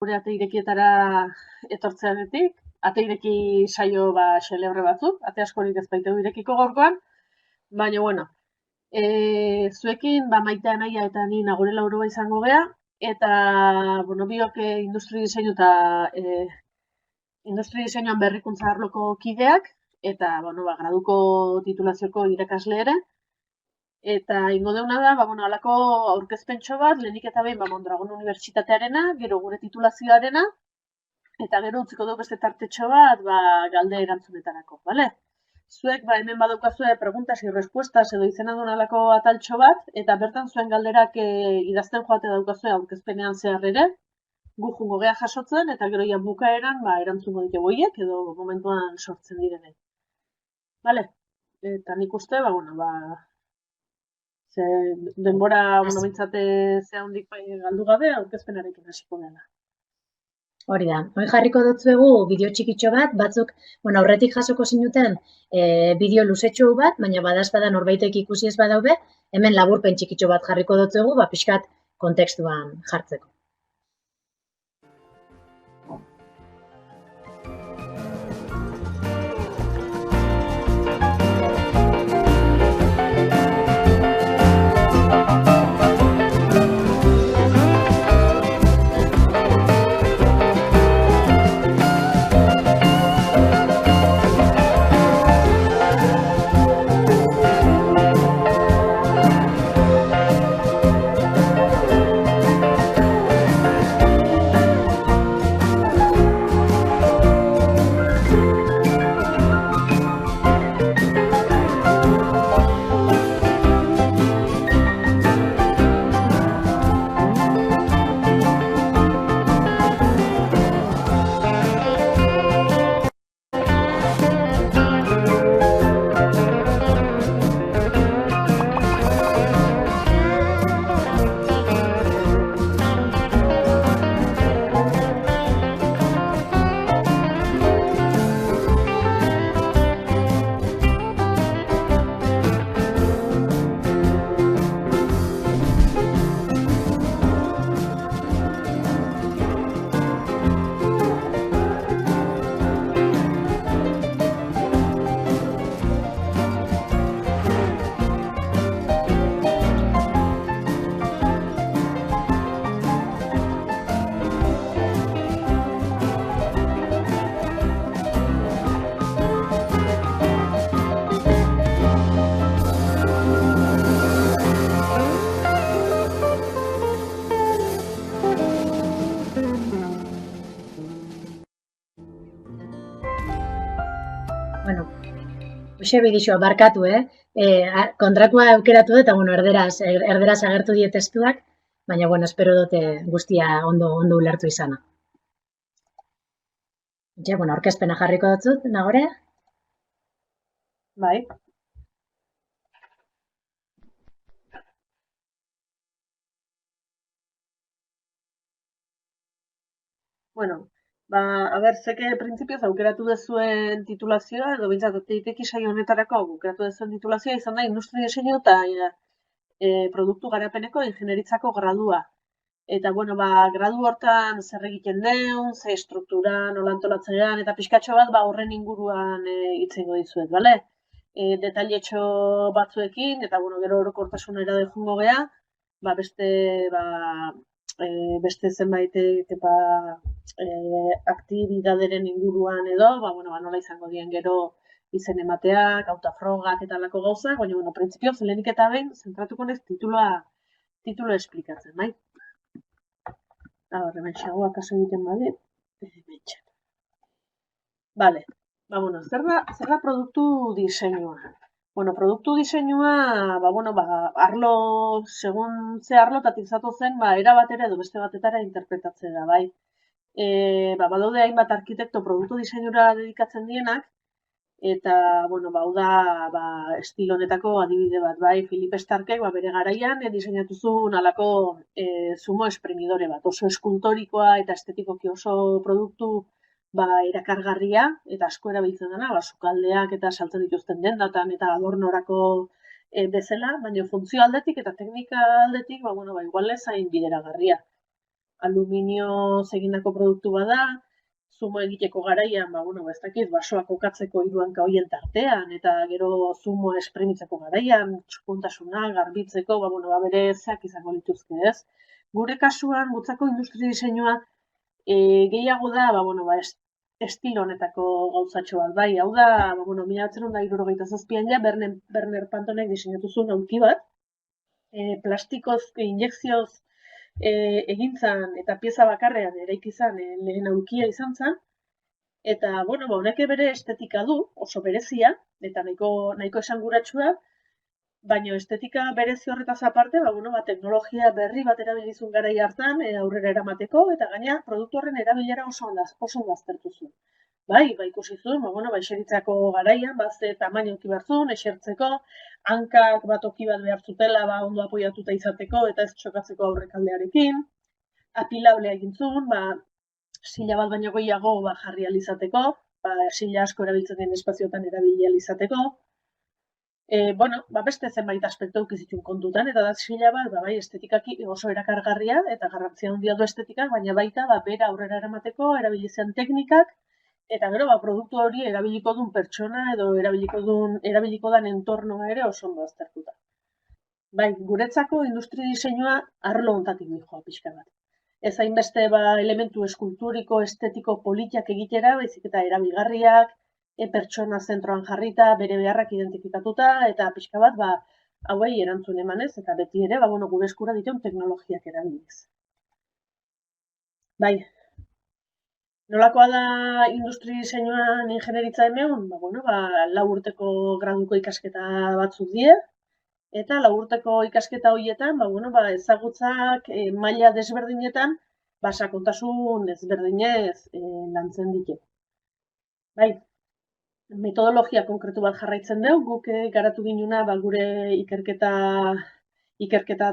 gure ate irekietara etortzeanetik, ate ireki saio xelebre batzuk, ate askorik ez baitugu irekiko gaurkoan, baina bueno, zuekin Maite Anaia eta ni Nagore Laurua izango gea, eta bueno, biok industri diseinu eta industri diseinuan berrikuntza arloko kideak, eta bueno, graduko titulazioko irakasle ere. Eta ingo deuna da, alako aurkezpentxo bat, lehenik eta behin Mondragon Unibertsitatearena, gero gure titulazioarena, eta gero utziko dugu beste tartetxo bat, galde erantzunetarako, bale? Zuek, hemen badaukazue preguntas y respuestas edo izena duen alako ataltxo bat, eta bertan zuen galderak idazten joate daukazue aurkezpenean zehar ere, gu jungo gea jasotzen, eta gero ja bukaeran erantzungo ditugu horiek, edo momentuan sortzen direnek. Bale? Eta nik uste, ze denbora, bintzate ze handik galdu gabe, aurkezpenarekin hasiko dela. Hori da, hori jarriko dutzuegu bideo txikitxo bat, batzuk, aurretik jasoko zinuten bideo luzetxo bat, baina badazpada norbaitek ikusi ez badaube, hemen laburpen txikitxo bat jarriko dutzuegu, pixkat kontekstuan jartzeko. Hoxe bidixoa, barkatu, kontratua aukeratu eta erderaz agertu die testuak, baina, espero dute guztia ondo ulertu izana. Aurkezpena jarriko dutzut, Nagore? Bai. Zeke printzipioz aukeratu dezuen titulazioa, edo bintzat, ireki saio honetarako aukeratu dezuen titulazioa izan da industri diseinu eta produktu garapeneko ingenieritzako gradua. Eta, gradu hortan zer egiten deun, ze struktura, nola antolatzean, eta pixkatxo bat horren inguruan hitzengo dizuet, bale? Detailetxo batzuekin, eta, gero orokortasunera jungo gea, beste zenbait aktibidaderen inguruan edo, nola izango dien gero izen emateak, autofrogak eta alako gauzak, baina, printzipioz, lehenik eta behin, zentratuko nez titula esplikatzen, bai? Hemen xagoa kaso egiten badit, betxan. Bale, zer da produktu diseinua? Produktu diseinua, arlo, segun ze arlotatik zatozen, era batera edo beste batetara interpretatzen da, bai? Badaude hainbat arkitekto produktu diseinura dedikatzen dienak, eta, hau da, estilo honetako adibide bat, bai? Philippe Starkek, bere garaian, diseinatu zuen alako zumo esprimidore bat, oso eskultorikoa eta estetikoki oso produktu erakargarria, eta asko erabiltzen dena, sukaldeak eta saltzen dituzten dendatan eta adornorako bezala, baina funtzio aldetik eta teknika aldetik, igual ez hain bideragarria. aluminio egindako produktu bada, zumo egiteko garaian, ez dakit, basoak kokatzeko 3 hanka horien tartean, eta gero zumoa espremitzeko garaian, txukuntasuna, garbitzeko, bere zeak izango lituzke, ez? Gure kasuan, gutzako industri diseinua gehiago da, estilo honetako gauzatxo bat, bai, hau da, 1977an ja, Werner Pantonek diseinatu zuen aulki bat, plastikoz, injekzioz egintzan eta pieza bakarrean eraiki izan lehen aulkia izan zen, eta, honek bere estetika du, oso berezia, eta nahiko esanguratsua, baina estetika berezi horretaz aparte, teknologia berri bat erabilizun garai hartan aurrera eramateko, eta gaina produktu horren erabilera oso ondo aztertu zuen. Bai, ikusi zuen, eseritzako garaian, ze tamaina eduki behar zuen, esertzeko, hankak toki bat behar zutela, ondo apoiatuta izateko, eta ez txokatzeko aurrekaldearekin, apilablea egin zuen, sila bat baino gehiago jarri alizateko, sila asko erabiltzen den espazioetan erabili alizateko, beste zenbait aspektu eukizitun kontutan, eta da sila bat, bai, estetikaki oso erakargarria, eta garrantzia handia du estetikak, baina baita, bera aurrera eramateko, erabilizean teknikak, eta gero, produktu hori erabiliko duen pertsona, edo erabiliko den entornoa ere oso ondo aztertuta. Bai, guretzako industri diseinua arlo hontatik dijoa pixka bat. Ez hainbeste elementu eskulturiko, estetiko, politiak egitera, baizik eta erabilgarriak, pertsona zentroan jarrita, bere beharrak identifikatuta, eta pixka bat, hauei erantzun emanez, eta beti ere, gure eskura dituen teknologiak erabiliz. Bai, nolakoa da industri diseinuan ingenieritza hemen? 4 urteko graduko ikasketa batzuk die, eta 4 urteko ikasketa horietan, ezagutzak maila desberdinetan, sakontasun desberdinez lantzen ditu. Bai, metodologia konkretu bat jarraitzen dugu, guk garatu ginuna gure ikerketa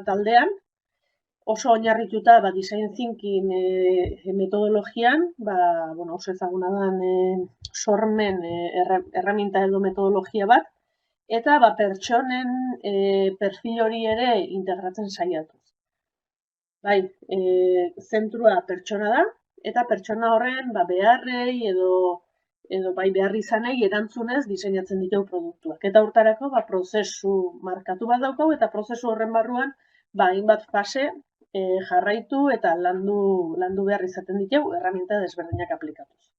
taldean, oso oinarrituta design thinking metodologian, oso ezaguna den sormen erreminta edo metodologia bat, eta pertsonen perfil hori ere integratzen saiatuz. Bai, zentrua pertsona da, eta pertsona horren beharrei edo behar izanei erantzunez diseinatzen ditu produktuak. Eta hortarako prozesu markatu bat daukau, eta prozesu horren barruan hainbat fase jarraitu eta landu behar izaten ditu erraminta desberdinak aplikatuz.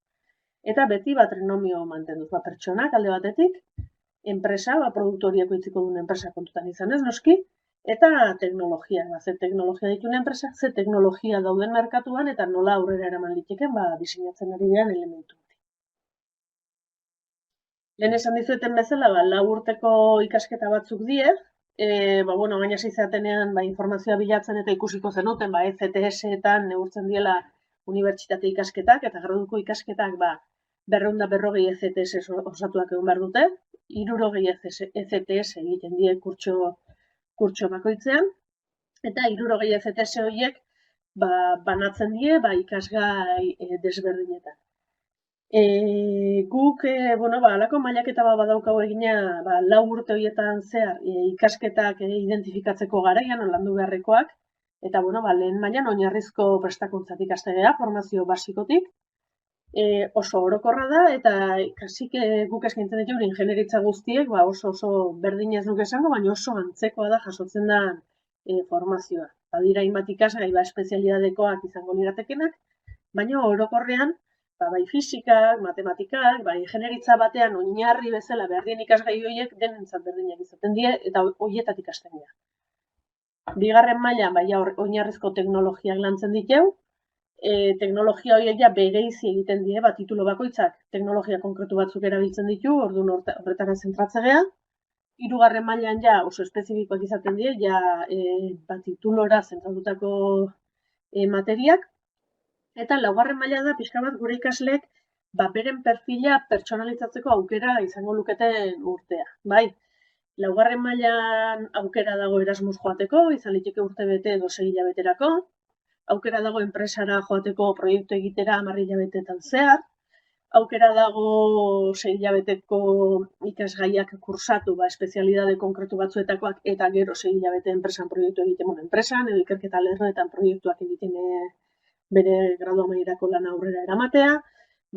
Eta beti trinomio mantenduz, pertsonak alde batetik, enpresa, produktu horieko itziko duen enpresa kontutan izan ez, noski, eta teknologia. Ze teknologia dituen enpresak, ze teknologia dauden merkatuan, eta nola aurrera eraman liteken diseinatzen ari diren elementu. Lehen esan dizueten bezala, 4 urteko ikasketa batzuk die, gaina izatenean informazioa bilatzen eta ikusiko zenuten, ECTS-etan neurtzen diela unibertsitate ikasketak, eta graduko ikasketak 240 ECTS osatuak egon behar dute, 60 ECTS egiten die kurtso bakoitzean, eta 60 ECTS horiek banatzen die ikasgai desberdinetan. Guk, alako mailaketa badaukagu egina, 4 urte horietan zehar ikasketak identifikatzeko garaian, landu beharrekoak, eta, lehen mailan oinarrizko prestakuntzatik hastea, formazio basikotik, oso orokorra da, eta kasik guk eskaintzen ditugu ingenieritza guztiek, oso berdin ez nuke esango, baina oso antzekoa da jasotzen da formazioa. Badira hainbat ikasgai, espezialidadekoak izango liratekenak, baina orokorrean, bai fisikak, matematikak, ingenieritza batean oinarri bezala behar dien ikasgai horiek denentzat berdinak izaten die, eta horietatik hasten dira. Bigarren mailan, oinarrizko teknologiak lantzen ditu, teknologia horiek bereizi egiten die, titulo bakoitzak teknologia konkretu batzuk erabiltzen ditu, orduan horretara zentratzea. 3. mailan oso espezifikoak izaten die, titulora zentratutako materiak, eta 4. maila da, pixka bat gure ikasleek, beren perfila pertsonalizatzeko aukera izango luketen urtea. Bai, 4. mailan aukera dago Erasmus joateko, izan liteke urte bete edo 6 hilabeterako, aukera dago enpresara joateko proiektu egitera 10 hilabetetan zehar, aukera dago 6 hilabeteko ikasgaiak kursatu, espezialidade konkretu batzuetakoak, eta gero 6 hilabete enpresan proiektu egiten, enpresan edo ikerketa lerroetan proiektuak egiten bere gradu amaierako lan aurrera eramatea,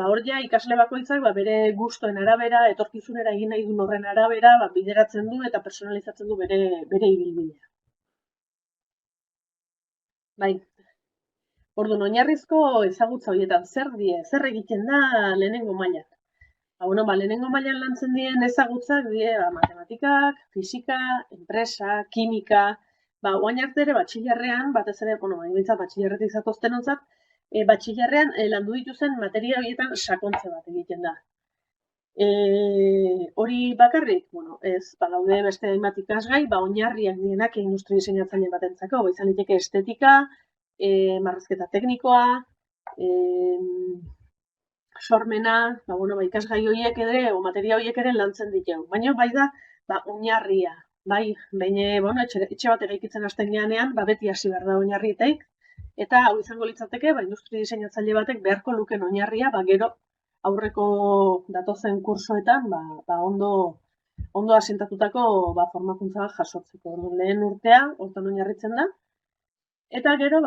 hor ja ikasle bakoitzak bere gustoen arabera, etorkizunera egin nahi duen horren arabera, bideratzen du eta personalizatzen du bere ibilbidea. Bai, orduan, oinarrizko ezagutza horietan zer egiten da lehenengo mailan? Lehenengo mailan lantzen diren ezagutzak dira matematikak, fisika, enpresa, kimika, oain arte ere batxilerrean, batez ere, batxilerretik zatoztenontzat, batxilerrean landu dituzen materia horietan sakontze bat egiten da. Hori bakarrik, ez, badaude beste hainbat ikasgai, oinarriak dienak industria diseinatzaile batentzako, izan liteke estetika, marrazketa teknikoa, sormena, ikasgai horiek ere, materia horiek ere lantzen ditu. Baina bai da, oinarria, bai, etxe bat eraikitzen hasten geanean, beti hasi behar da oinarrietek, eta hau izango litzateke, industria diseinatzaile batek beharko luken oinarria, gero aurreko datozen kursoetan, ondo asentatutako formakuntza jasotzeko. Lehen urtea, hortan oinarritzen da, eta gero,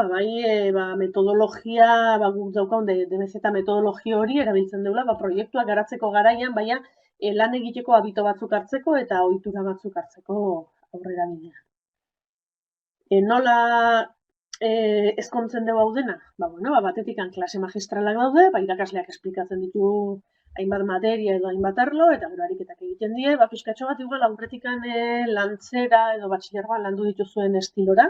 metodologia, guk daukaun DBZ metodologia hori erabiltzen deula, proiektuak garatzeko garaian, baina lan egiteko habito batzuk hartzeko eta ohitura batzuk hartzeko aurrera bidea. Nola ezkontzen dugu hau dena? Batetik klase magistralak daude, irakasleak esplikatzen ditu hainbat materia edo hainbat arlo, eta gero ariketak egiten die, pixkatxo bat igual aurretikan lantzera edo batxilergoan landu dituzuen estilora,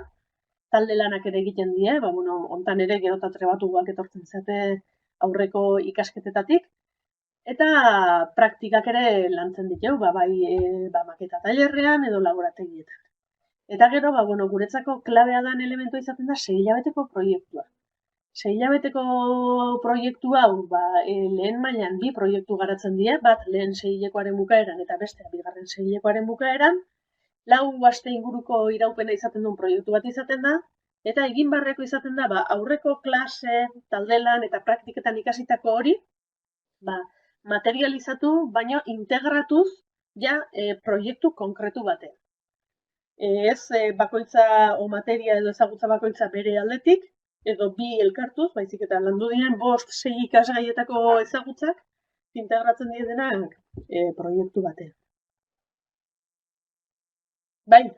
talde lanak ere egiten die, ontan ere gero eta trebatuak etortzen zate aurreko ikasketetatik, eta praktikak ere lantzen ditu, maketa tailerrean edo laborategietan. Eta gero, guretzako klabea dan elementua izaten da 6 hilabeteko proiektua. 6 hilabeteko proiektu hau, lehen mailan 2 proiektu garatzen die, bat lehen 6 hilekoaren bukaeran eta bestea bigarren 6 hilekoaren bukaeran, 4 aste inguruko iraupena izaten duen proiektu bat izaten da, eta egin barreko izaten da, aurreko klase, taldelan eta praktiketan ikasitako hori, materializatu, baino integratuz proiektu konkretu batean. Ez bakoitza o materia edo ezagutza bakoitza bere aldetik, edo 2 elkartuz, baizik eta landu diren 5-6 ikasgaietako ezagutzak integratzen direnak proiektu batean.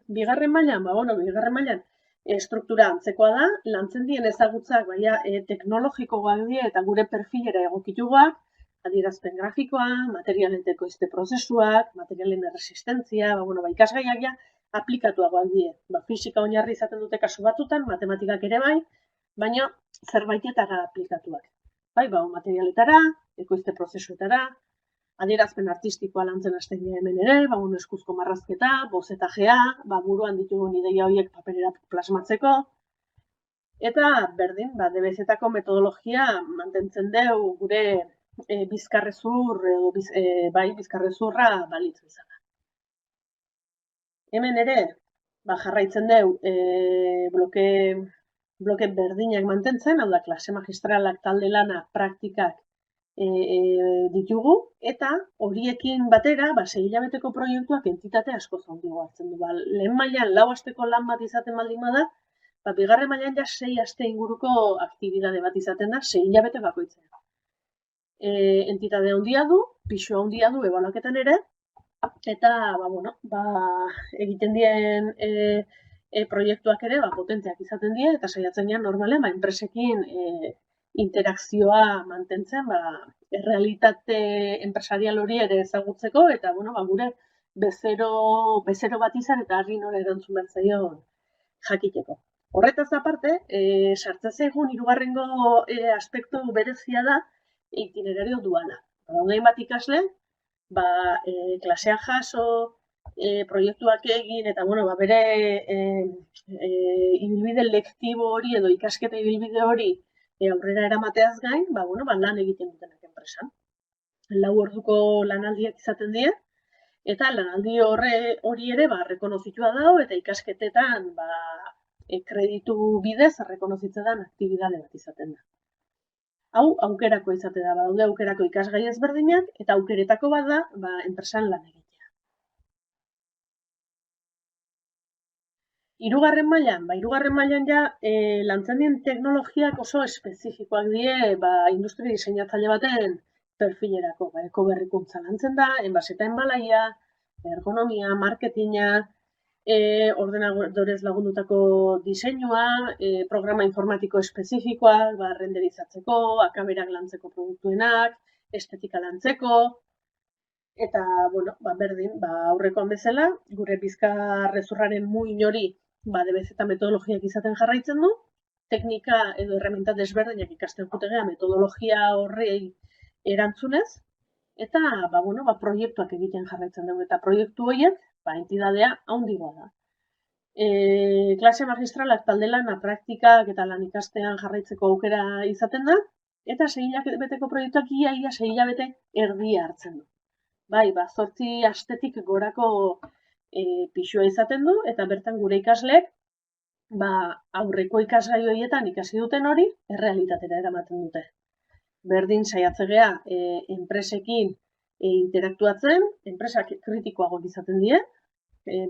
Bigarren mailan, struktura antzekoa da, lantzen dien ezagutzak, teknologikoak dira eta gure perfilera egokituak, adierazpen grafikoa, materialen ekoizte prozesuak, materialen erresistentzia, ikasgaiak aplikatuagoak dira. Fisika oinarri izaten dute kasu batzutan, matematikak ere bai, baina zerbaitetara aplikatuak. Materialetara, ekoizte prozesuetara, adierazpen artistikoa lantzen hasten dira hemen ere, eskuzko marrazketa, bozetajea, buruan ditugun ideia horiek paperera plasmatzeko, eta berdin, DBZ-tako metodologia mantentzen dugu gure bizkarrezurra balitz bezala. Hemen ere, jarraitzen dugu bloke berdinak mantentzen, hau da, klase magistralak, talde lana, praktikak ditugu, eta horiekin batera, 6 hilabeteko proiektuak entitate asko handiago hartzen du. Lehen mailan 4 asteko lan bat izaten baldin bada, bigarren mailan 6 aste inguruko aktibidade bat izaten da, 6 hilabete bakoitzea. Entitate handia du, pisu handia du ebaluaketan ere, eta, egiten dien proiektuak ere, potenteak izaten dira, eta saiatzen dira normalen, enpresekin interakzioa mantentzen, errealitate enpresarial hori ere ezagutzeko, eta, gure bezero bat izan, eta harri nora erantzun behar zaio jakiteko. Horretaz aparte, sartzen zaigun hirugarrengo aspektu berezia da, itinerario duala. Daude bat ikasle, klasean jaso, proiektuak egin, eta bere ibilbide lektibo hori edo ikasketa ibilbide hori aurrera eramateaz gain, lan egiten dutenak enpresan. 4 orduko lanaldiak izaten dira, eta lanaldi hori ere rekonozitua dago, eta ikasketetan kreditu bidez rekonozitzen den aktibidade bat izaten da. Hau, aukerako izaten da, daude aukerako ikasgai ezberdinak, eta aukeretako bat da, enpresan lan egitea. Hirugarren mailan, hirugarren mailan ja lantzen diren teknologiak oso espezifikoak die, industria diseinatzaile baten perfilerako. Ekoberrikuntza lantzen da, enbaseta enbalaia, ergonomia, marketinga, ordenadorez lagundutako diseinua, programa informatiko espezifikoa, renderizatzeko, akaberak lantzeko produktuenak, estetika lantzeko, eta, berdin, aurrekoan bezala, gure bizkarrezurraren muin hori, debez eta metodologiak izaten jarraitzen du, teknika edo herramienta desberdinak ikasten jutegea metodologia horrei erantzunez, eta, proiektuak egiten jarraitzen dugu, eta proiektu horiek, entidadea handigoa da. Klase magistralak talde lana, praktikak eta lan ikastean jarraitzeko aukera izaten da, eta 6 hilabeteko proiektuak ia 6 hilabete erdia hartzen du. 8 astetik gorako pisua izaten du, eta bertan gure ikasleek, aurreko ikasgai horietan ikasi duten hori, errealitatera eramaten dute. Berdin saiatzegea enpresekin interaktuatzen, enpresak kritikoago izaten die,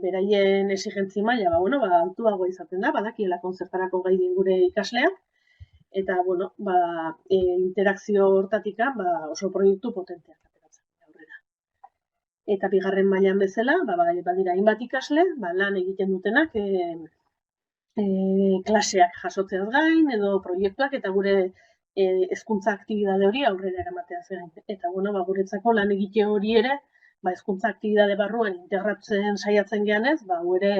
beraien exigentzi maila, altuago izaten da, badakiela konzertarako gai din gure ikasleak, eta, interakzio hortatika, oso proiektu potenteak. Eta bigarren mailan bezala, badira hainbat ikasle, lan egiten dutenak klaseak jasotzeaz gain, edo proiektuak, eta gure hezkuntza aktibidade hori aurrera eramateaz gain. Eta, guretzako lan egite hori ere, hezkuntza aktibidade barruan integratzen saiatzen geanez, hau ere,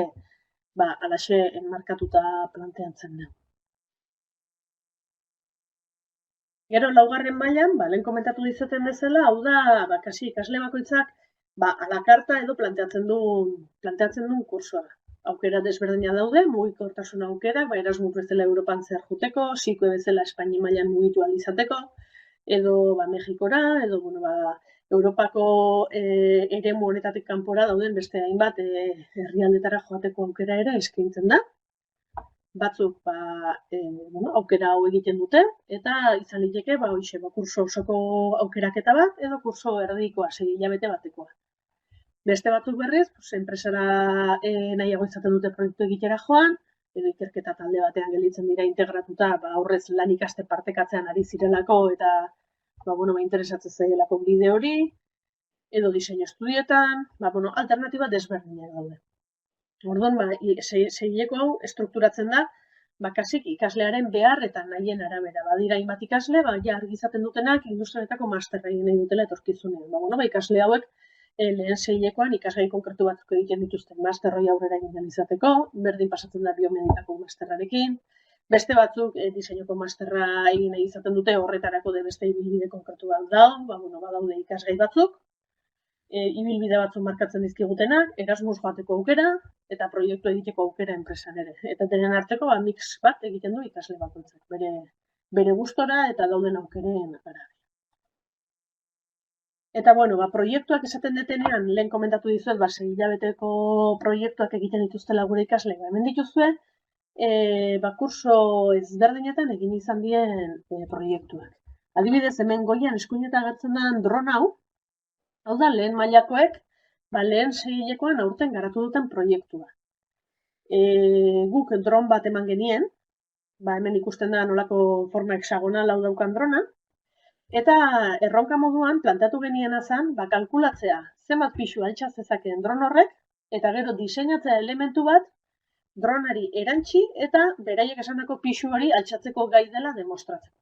alaxe enmarkatuta planteatzen da. Gero, laugarren mailan, lehen komentatu dizaten bezala, hau da, kasi ikasle bakoitzak, alakarta edo planteatzen duen kursoa. Aukera desberdina daude, mugikortasun aukera, Erasmus bezala Europan zehar juteko, SICUE bezala Espainia mailan mugitu ahal izateko, edo Mexikora, edo Europako eremu honetatik kanpora dauden beste hainbat herrialdetara joateko aukera ere eskaintzen da. Batzuk aukera hau egiten dute, eta izan liteke kurso osoko aukeraketa bat, edo kurso erdikoa, 6 hilabete batekoa. Beste batzuk berriz, enpresara nahiago izaten dute proiektu egitera joan, edo ikerketa talde batean gelditzen dira integratuta, aurrez lan ikaste partekatzean ari zirelako, eta interesatzen zaielako bide hori, edo diseinu estudietan, alternatiba desberdinak daude. Orduan, seileko hau estrukturatzen da, kasik ikaslearen behar eta nahien arabera. Badira hainbat ikasle, argi izaten dutenak industrietako masterra egin nahi dutela etorkizunean. Ikasle hauek lehen seilekoan ikasgai konkretu batzuk egiten dituzten masterroi aurrera egin izateko, berdin pasatzen da biomedikako masterrarekin, beste batzuk diseinuko masterra egin nahi izaten dute horretarako de beste ibilbide konkretu bat badaude ikasgai batzuk, ibilbide batzuk markatzen dizkigutenak, Erasmus joateko aukera, eta proiektu egiteko aukera enpresan ere. Eta denen arteko mix bat egiten du ikasle bakoitzak, bere gustora eta dauden aukeren arabera. Eta, proiektuak esaten detenean, lehen komentatu dizuet, 6 hilabeteko proiektuak egiten dituztela gure ikasle, hemen dituzue, kurso ezberdinetan egin izan dien proiektuak. Adibidez, hemen goian eskuinetan agertzen den dron hau da lehen mailakoek, lehen seihilekoan aurten garatu duten proiektua. Guk dron bat eman genien, hemen ikusten da nolako forma hexagonal hau daukan drona, eta erronka moduan plantatu geniena zen, kalkulatzea zenbat pisu altxa zezakeen dron horrek, eta gero diseinatzea elementu bat dronari erantzi eta beraiek esandako pisu hori altxatzeko gai dela demostratzeko.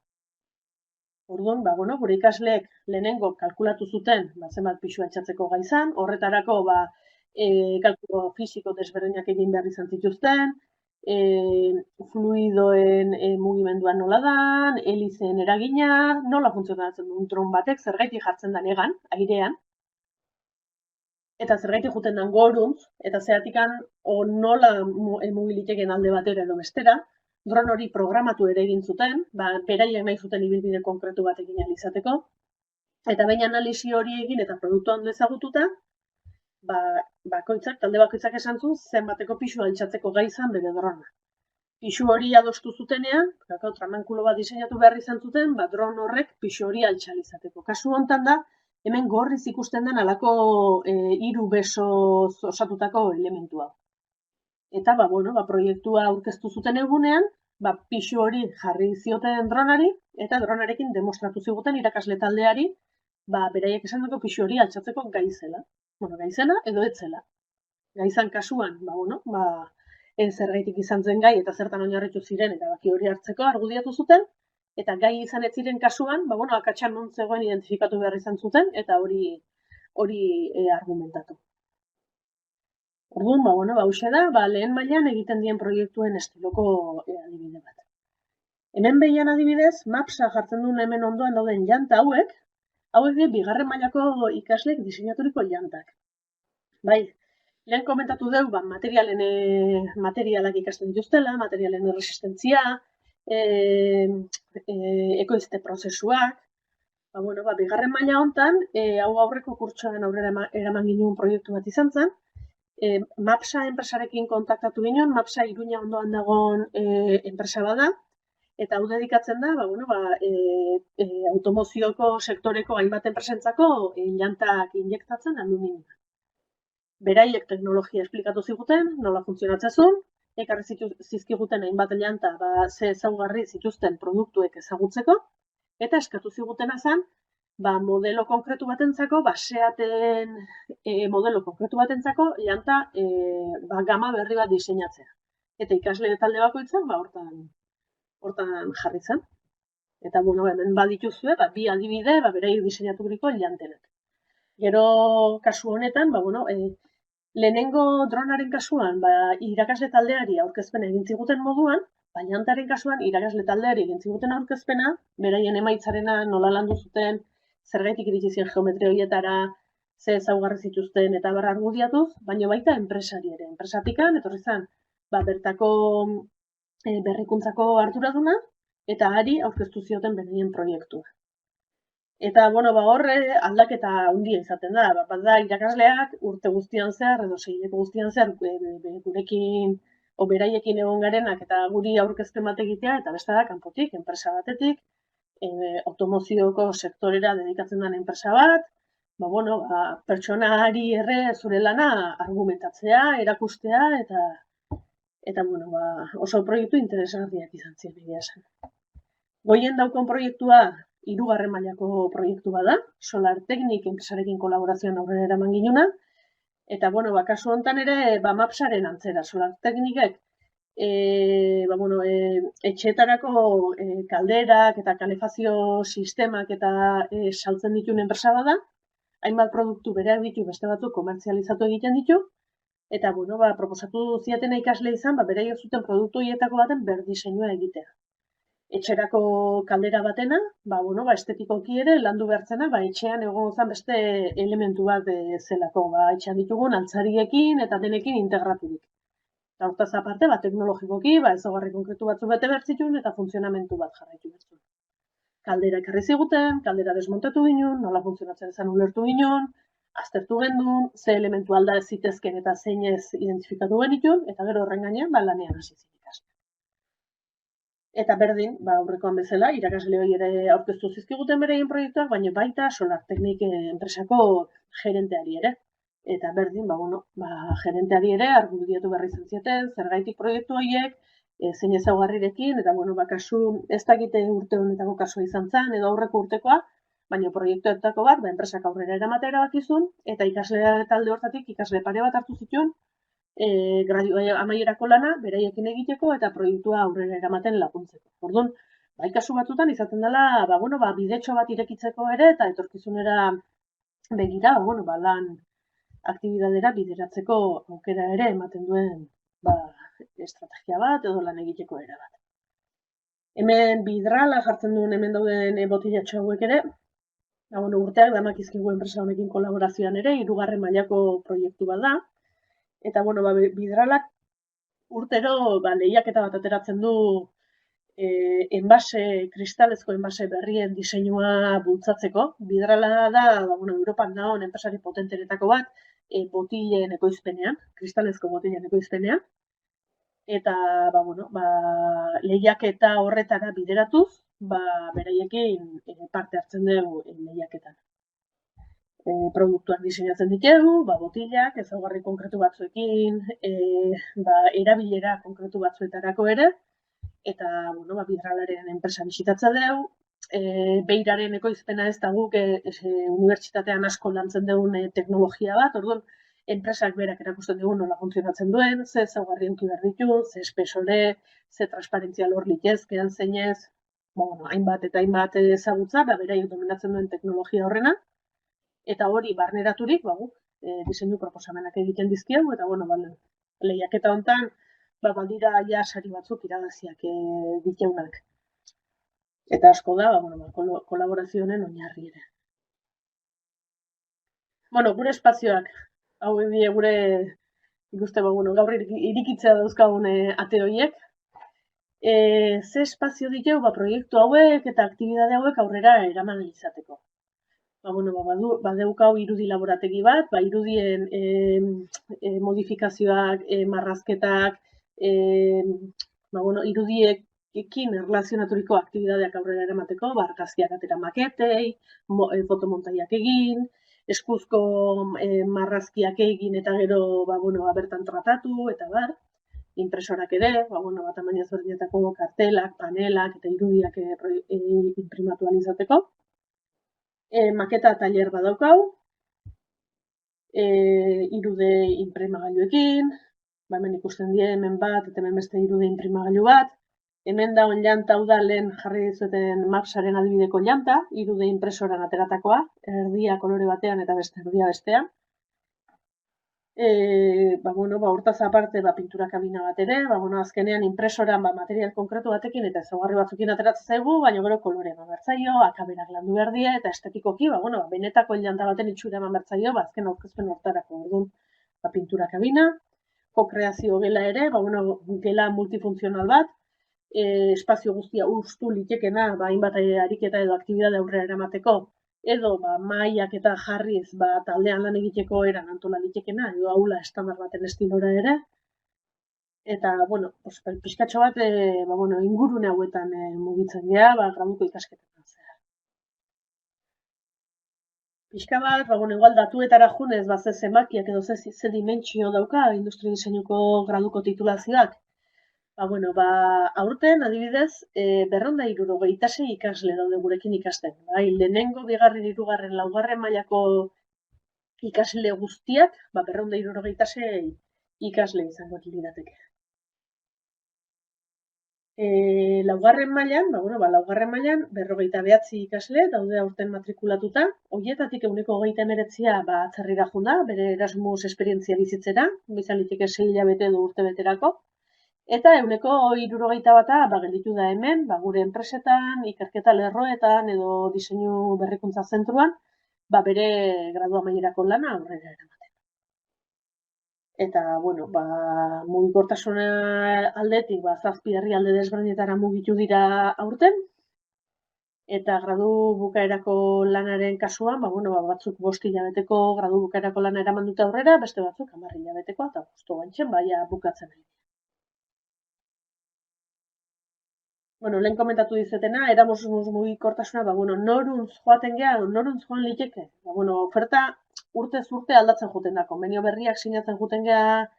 Orduan, gure ikasleek lehenengo kalkulatu zuten zenbat pisu altxatzeko gai zan, horretarako kalkulo fisiko desberdinak egin behar izan zituzten, fluidoen mugimenduan nola dan, helizen eragina, nola funtzionatzen duen dron batek, zergaitik jartzen da negan, airean, eta zergaitik juten den goruntz, eta zeratikan nola mobiliteken alde batera edo bestera, dron hori programatu ere egin zuten, beraiek nahi zuten ibilbide konkretu bat egin izateko, eta baina analisi hori egin eta produktu ondo ezagututa, talde bakoitzak esan zuen zenbateko pisu altxatzeko gai izan bere drona. Pisu hori adostu zutenean, tramankulo bat diseinatu behar izan zuten, dron horrek pisu hori altxal izateko. Kasu honetan da, hemen gorriz ikusten den alako 3 besoz osatutako elementua. eta proiektua aurkeztu zuten egunean, pixu hori jarri zioten dronari, eta dronarekin demostratu ziguten irakasle taldeari, beraiek esan dugu pixu hori altxatzeko gai zela. Gai zela edo ez zela. Gai zan kasuan, zergaitik izan zen gai eta zertan oinarritu ziren eta baki hori hartzeko argudiatu zuten, eta gai izan ez ziren kasuan, akatsan non zegoen identifikatu behar izan zuten, eta hori argumentatu. Orduan, hauxe da, lehen mailan egiten dien proiektuen estiloko adibide bat. Hemen behian adibidez, Mapsa jartzen duen hemen ondoan dauden janta hauek bigarren mailako ikasleek diseinaturiko jantak. Bai, lehen komentatu dugu, materialak ikasten dituztela, materialen resistentzia, ekoizte prozesuak. Bigarren maila hontan, hau aurreko kurtsoan aurrera eraman ginen proiektu bat izan zen, Mapsa enpresarekin kontaktatu ginen, Mapsa Iruña ondoan dagoen enpresa bada, eta hau dedikatzen da, automozioko sektoreko hainbat enpresentzako jantak injektatzen aluminioa. Beraiek teknologia esplikatu ziguten, nola funtzionatzen zuen, ekarri zizkiguten hainbat janta ze ezaugarri zituzten produktuek ezagutzeko, eta eskatu zigutena zen, modelo konkretu batentzako, Seaten modelo konkretu batentzako janta gama berri bat diseinatzea. Eta ikasle talde bakoitzak hortan jarri zen. Eta hemen badituzue, bi adibide, beraiek diseinaturiko jantenak. Gero kasu honetan, lehenengo dronaren kasuan, irakasle taldeari aurkezpena egin ziguten moduan, jantaren kasuan irakasle taldeari egin ziguten aurkezpena, beraien emaitzarena nola landu zuten, zergaitik iritsi ziren geometria horietara, ze ezaugarri zituzten eta argudiatuz, baina baita enpresari ere. Enpresatikan, etorri zen, bertako berrikuntzako arduraduna, eta hari aurkeztu zioten beraien proiektua. Eta, horre aldaketa handia izaten da. Bada irakasleak urte guztian zehar, edo seineko guztian zehar, gurekin, beraiekin egon garenak, eta guri aurkezpen bat egitea, eta beste da, kanpotik, enpresa batetik, automozioko sektorera dedikatzen den enpresa bat, pertsonari ere zure lana argumentatzea, erakustea, eta oso proiektu interesgarriak izan ziren egia esan. Goien daukon proiektua, 3. mailako proiektu bada, Solar Technic enpresarekin kolaborazioan aurrera eraman ginuna, eta, kasu honetan ere, Mapsaren antzera, Solar Technicek, etxeetarako kalderak eta kalefazio sistemak eta saltzen dituen enpresa bada, hainbat produktu bereak ditu, beste batzuk komertzializatu egiten ditu, eta, proposatu ziatena ikasle izan, beraiek zuten produktu horietako baten berdiseinua egitea. Etxerako kaldera batena, estetikoki ere landu behartzena, etxean egon zen beste elementu bat zelako, etxean ditugun altzariekin eta denekin integraturik. Eta hortaz aparte, teknologikoki, ezaugarri konkretu batzu bete behar zituen eta funtzionamentu bat jarraitu behar zuen. Kaldera ekarri ziguten, kaldera desmontatu ginen, nola funtzionatzen zen ulertu ginen, aztertu gendun, ze elementu alda ez zitezken eta zein ez identifikatu genitun, eta gero horren gainean, lanean hasi zen ikasle. Eta berdin, aurrekoan bezala, irakasle hori ere aurkeztu zizkiguten beraien proiektuak, baina baita Solar Technic enpresako gerenteari ere. Eta berdin, gerenteari ere argudiatu berri zentzieten, zergaitik proiektu horiek, zein ezaugarrirekin, eta kasu ez dakite urte honetako kasua izan zen, edo aurreko urtekoa, baina proiektuetako bat, enpresak aurrera eramatera erabakizun, eta ikasle talde hortatik ikasle pare bat hartu zituen, amaierako lana, beraiekin egiteko, eta proiektua aurrera eramaten laguntzeko. Orduan, kasu batzutan izaten dela, bidetxo bat irekitzeko ere, eta etorkizunera begira, lan aktibidadera bideratzeko aukera ere ematen duen estrategia bat edo lan egiteko era bat. Hemen bidrala jartzen duen hemen dauden botilatxo hauek ere, urteak damakizkigu enpresa honekin kolaborazioan ere, 3. mailako proiektu bat da, eta bidralak urtero lehiaketa bat ateratzen du kristalezko enbase berrien diseinua bultzatzeko. Bidrala da, Europan dagoen enpresari potenteretako bat, botilen ekoizpenean, kristalezko botilen ekoizpenean. Eta, lehiaketa horretara bideratuz, beraiekin parte hartzen dugu lehiaketan. produktuak diseinatzen ditugu, botilak, ezaugarri konkretu batzuekin, erabilera konkretu batzuetarako ere, eta, bidralaren enpresa bisitatzen dugu, beiraren ekoizpena ez da guk unibertsitatean asko lantzen dugun teknologia bat, orduan, enpresak berak erakusten dugu nola funtzionatzen duen, ze ezaugarri eduki behar ditu, ze espesore, ze transparentzia lor litezkeen, zeinez, hainbat eta hainbat ezagutza, beraiek dominatzen duen teknologia horrena, eta hori barneraturik, guk diseinu proposamenak egiten dizkiegu, eta, lehiaketa honetan, badira ja sari batzuk iragaziak diteunak. Eta asko da, kolaborazioen oinarri ere. Gure espazioak, hau gure, ikuste, gaur irikitzea dauzkagun ate horiek. Ze espazio ditu, proiektu hauek eta aktibidade hauek aurrera eraman izateko. Badeukau irudi laborategi bat, irudien modifikazioak, marrazketak, irudiekin erlazionaturiko aktibidadeak aurrera eramateko, argazkiak atera maketei, fotomontaiak egin, eskuzko marrazkiak egin eta gero bertan tratatu, eta impresorak ere, tamaina ezberdinetako kartelak, panelak eta irudiak imprimatu izateko. Maketa tailer badaukau, irude imprimagailuekin, hemen ikusten die hemen bat, eta hemen beste irude imprimagailu bat. Hemen da llanta hau da lehen jarri dizueten Maxaren adibideko llanta, irude impresoran ateratakoa, erdia kolore batean eta beste erdia bestean. Hortaz aparte, pintura kabina bat ere, azkenean impresoran material konkretu batekin eta ezaugarri batzukin ateratzen zaigu, baina gero kolore eman bertzaio, akaberak landu behar die, eta estetikoki, benetako llanta baten itxura eman bertzaio, azken aurkezpen hortarako orduan, pintura kabina, kokreazio gela ere, gela multifuntzional bat, espazio guztia ustu litekena, hainbat ariketa edo aktibidade aurrera eramateko, edo mailak eta jarriz taldean lan egiteko eran antola litekena, edo aula estandar baten estilora ere. Eta, pixkatxo bat, ingurune hauetan mugitzen dira, graduko ikasketan zehar. Pixka bat, igual datuetara junez, ze zenbakiak edo ze dimentsio dauka industria diseinuko graduko titulazioak. Aurten, adibidez, 276 ikasle daude gurekin ikasten. Lehenengo, bigarren, hirugarren, laugarren mailako ikasle guztiak, 276 ikasle izango lirateke. Laugarren mailan, 49 ikasle daude aurten matrikulatuta, horietatik 29% atzerrira joan da, bere Erasmus esperientzia bizitzera, izan liteke 6 hilabete edo urte beterako. Eta 71% gelditu da hemen, gure enpresetan, ikerketa lerroetan edo diseinu berrikuntza zentruan, bere gradu amaierako lana aurrera eramaten. Eta, mugikortasuna aldetik, 7 herrialde desberdinetara mugitu dira aurten, eta gradu bukaerako lanaren kasuan, batzuk 5 hilabeteko gradu bukaerako lana eraman dute aurrera, beste batzuk 10 hilabetekoa, eta justu gaintzen, bukatzen ari. Lehen komentatu dizetena, Erasmus mugikortasuna, noruntz joaten geha, noruntz joan liteke. Oferta urtez urte aldatzen joten da, konbenio berriak sinatzen joten geha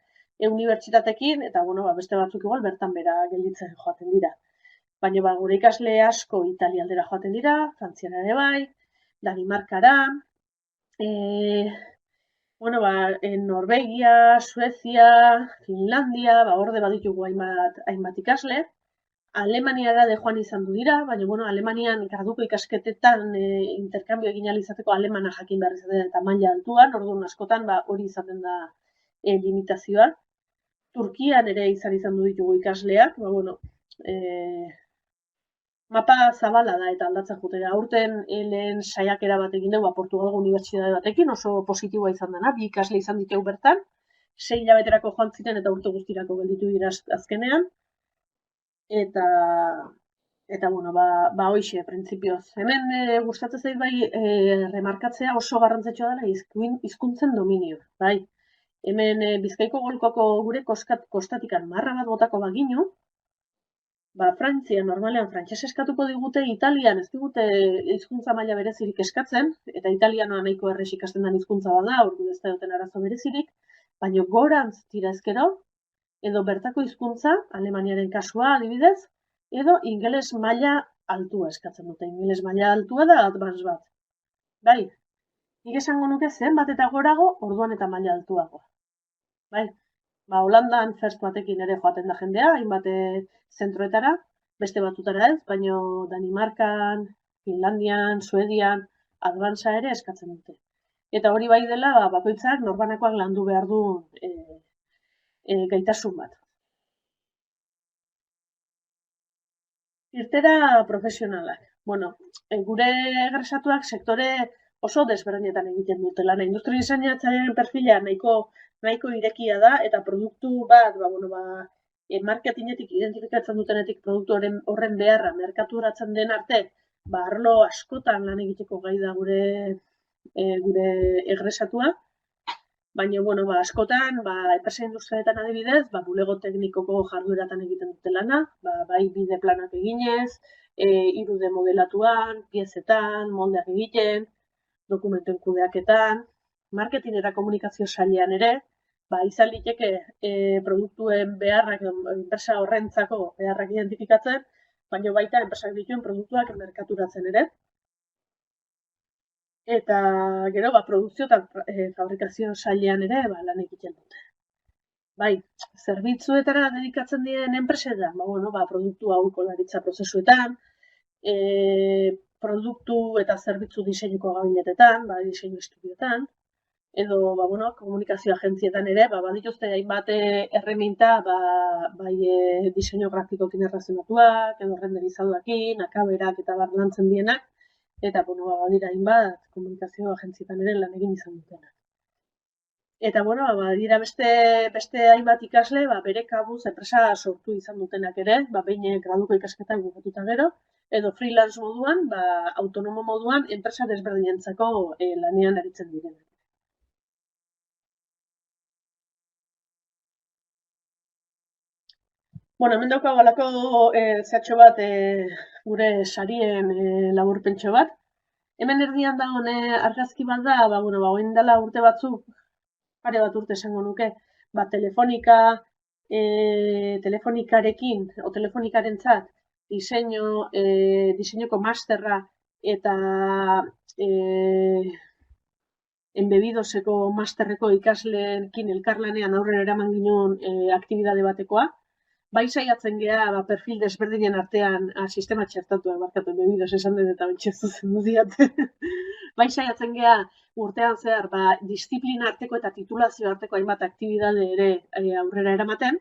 unibertsitatekin, eta beste batzuk igual bertan bera gelditzen joaten dira. Baina gure ikasle asko Italia aldera joaten dira, Frantziara ere bai, Danimarkara, Norvegia, Suezia, Finlandia, horde baditugu hainbat ikasle, Alemaniara joan izan du dira, baina Alemanian graduko ikasketetan interkambio egin izateko alemana jakin behar izaten eta maila altuan, orduan askotan hori izaten da limitazioa. Turkian ere izan du ditugu ikasleak, mapa zabala da eta aldatzen jutera. Aurten lehen saiakera bat egin dugu Portugalgo unibertsitate batekin, oso positiboa izan dena, 2 ikasle izan ditugu bertan, 6 hilabeterako joan ziren eta urte guztirako gelditu dira azkenean. Eta hoixe, printzipioz. Hemen gustatzen zait remarkatzea oso garrantzitsua dela hizkuntzen dominio. Hemen Bizkaiko golkoko gure kostatikan marra bat botako baginu, Frantzian normalean frantses eskatuko digute, Italian ez digute hizkuntza maila berezirik eskatzen, eta italianoa nahiko erres ikasten den hizkuntza bada, orduan ez da duten arazo berezirik, baina gorantz tira ezkero, edo bertako hizkuntza, Alemaniaren kasua adibidez, edo ingeles maila altua eskatzen dute. Ingeles maila altua da advance bat. Bai, nik esango nuke zenbat eta gorago, orduan eta maila altuagoa. Bai, Holandan first batekin ere joaten da jendea, hainbat zentroetara, beste batutara ez, baina Danimarkan, Finlandian, Suedian, advanza ere eskatzen dute. Eta hori bai dela, bakoitzak norbanakoak landu behar du gaitasun bat. Irtera profesionalak. Bueno, gure egresatuak sektore oso desberdinetan egiten dute lana. Industria diseinatzailearen perfila nahiko irekia da, eta produktu bat, marketingetik identifikatzen dutenetik produktu horren beharra merkaturatzen den arte, arlo askotan lan egiteko gai da gure egresatua. Baina, askotan, enpresa industrialetan adibidez, bulego teknikoko jardueratan egiten dute lana, bai bide planak eginez, 3D modelatuan, piezetan, moldeak egiten, dokumentuen kudeaketan, marketing eta komunikazio sailean ere, izan liteke produktuen beharrak, enpresa horrentzako beharrak identifikatzen, baina baita enpresak dituen produktuak merkaturatzen ere. Eta gero, produkzio eta fabrikazio sailean ere lan egiten dute. Bai, zerbitzuetara dedikatzen diren enpresetan, produktu aholkularitza prozesuetan, produktu eta zerbitzu diseinuko gabinetetan, diseinu estudioetan, edo komunikazio agentzietan ere, badituzte hainbat erreminta, bai diseinu grafikokin errazionatuak, edo renderizaduakin, akaberak eta lantzen dienak, eta badira hainbat komunikazio agentzietan ere lan egin izan dutenak. Eta badira beste hainbat ikasle, bere kabuz enpresa sortu izan dutenak ere, behin graduko ikasketak bukatuta gero, edo freelance moduan, autonomo moduan, enpresa desberdinentzako lanean aritzen direnak. Hemen daukagu alako zehatxo bat gure sarien laburpentxo bat. Hemen erdian dagoen argazki bat da, orain dela urte batzuk, pare bat urte esango nuke, telefonikarekin, o telefonikarentzat, diseinuko masterra eta enbebidoseko masterreko ikasleekin elkarlanean aurrera eraman ginen aktibidade batekoa. Bai saiatzen geha perfil desberdinen artean sistema txertatuak barkatu enbebidos esan dut eta bentsezu zendu diate. Bai saiatzen geha urtean zehar disiplina arteko eta titulazio arteko hainbat aktibidade ere aurrera eramaten.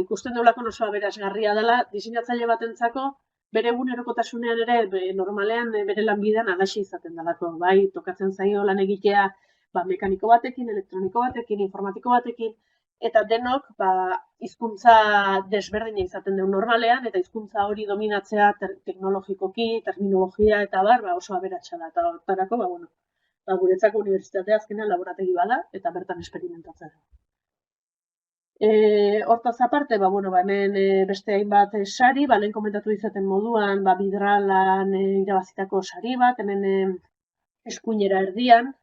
Ikusten duelako oso aberasgarria dela, diseinatzaile batentzako bere egunerokotasunean ere normalean bere lanbidean alaxe izaten delako. Bai, tokatzen zaio lan egitea mekaniko batekin, elektroniko batekin, informatiko batekin, eta denok hizkuntza desberdina izaten dugu normalean, eta hizkuntza hori dominatzea teknologikoki, terminologia eta oso aberatsa da. Eta hortarako, guretzako unibertsitatea azkenean laborategi bada, eta bertan esperimentatzen. Hortaz aparte, hemen beste hainbat sari, lehen komentatu izaten moduan, Bidralan irabazitako sari bat, hemen eskuinera erdian,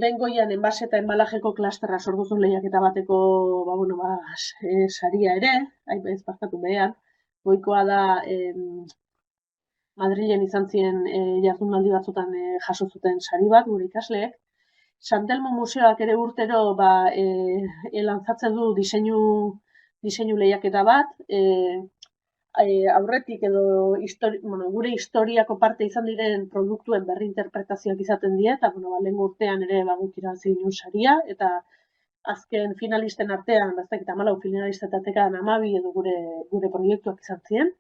bengoian enbase eta enbalajeko klasterra sorduzun lehiaketa bateko saria ere, ez barkatu behean, goikoa da Madrilen izan ziren jardunaldi batzutan jaso zuten sari bat, gure ikasleek. San Telmo Museoak ere urtero lantzatzen du diseinu lehiaketa bat, aurretik edo gure historiako parte izan diren produktuen berrinterpretazioak izaten die, eta lehen urtean ere guk irabazi ginen saria, eta azken finalisten artean, 14 finalistetatik 12 edo gure proiektuak izan ziren.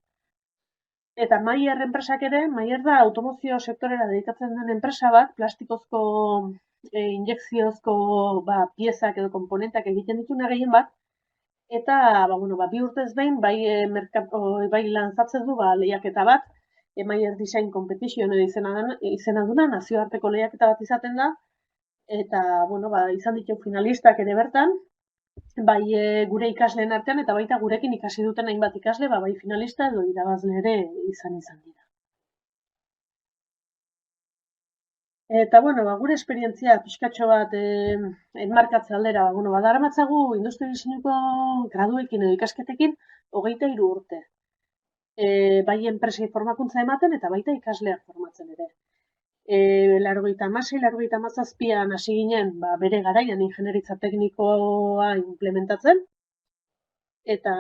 Eta Maier enpresak ere, Maier da automozio sektorera dedikatzen den enpresa bat, plastikozko injekziozko piezak edo komponentak egiten dituna gehien bat, eta, bi urtez behin, bai lantzatzen du lehiaketa bat, Maier Design Competition izena duna, nazioarteko lehiaketa bat izaten da, eta, izan ditu finalistak ere bertan, bai gure ikasleen artean eta baita gurekin ikasi duten hainbat ikasle, bai finalista edo irabazle ere izan dira. Eta, bueno, gure esperientzia pixkatxo bat enmarkatze aldera, badaramatzagu industria diseinuko graduekin edo ikasketekin 23 urte. Bai enpresei formakuntza ematen eta baita ikasleak formatzen ere. 96, 97an hasi ginen, bere garaian ingenieritza teknikoa implementatzen, eta,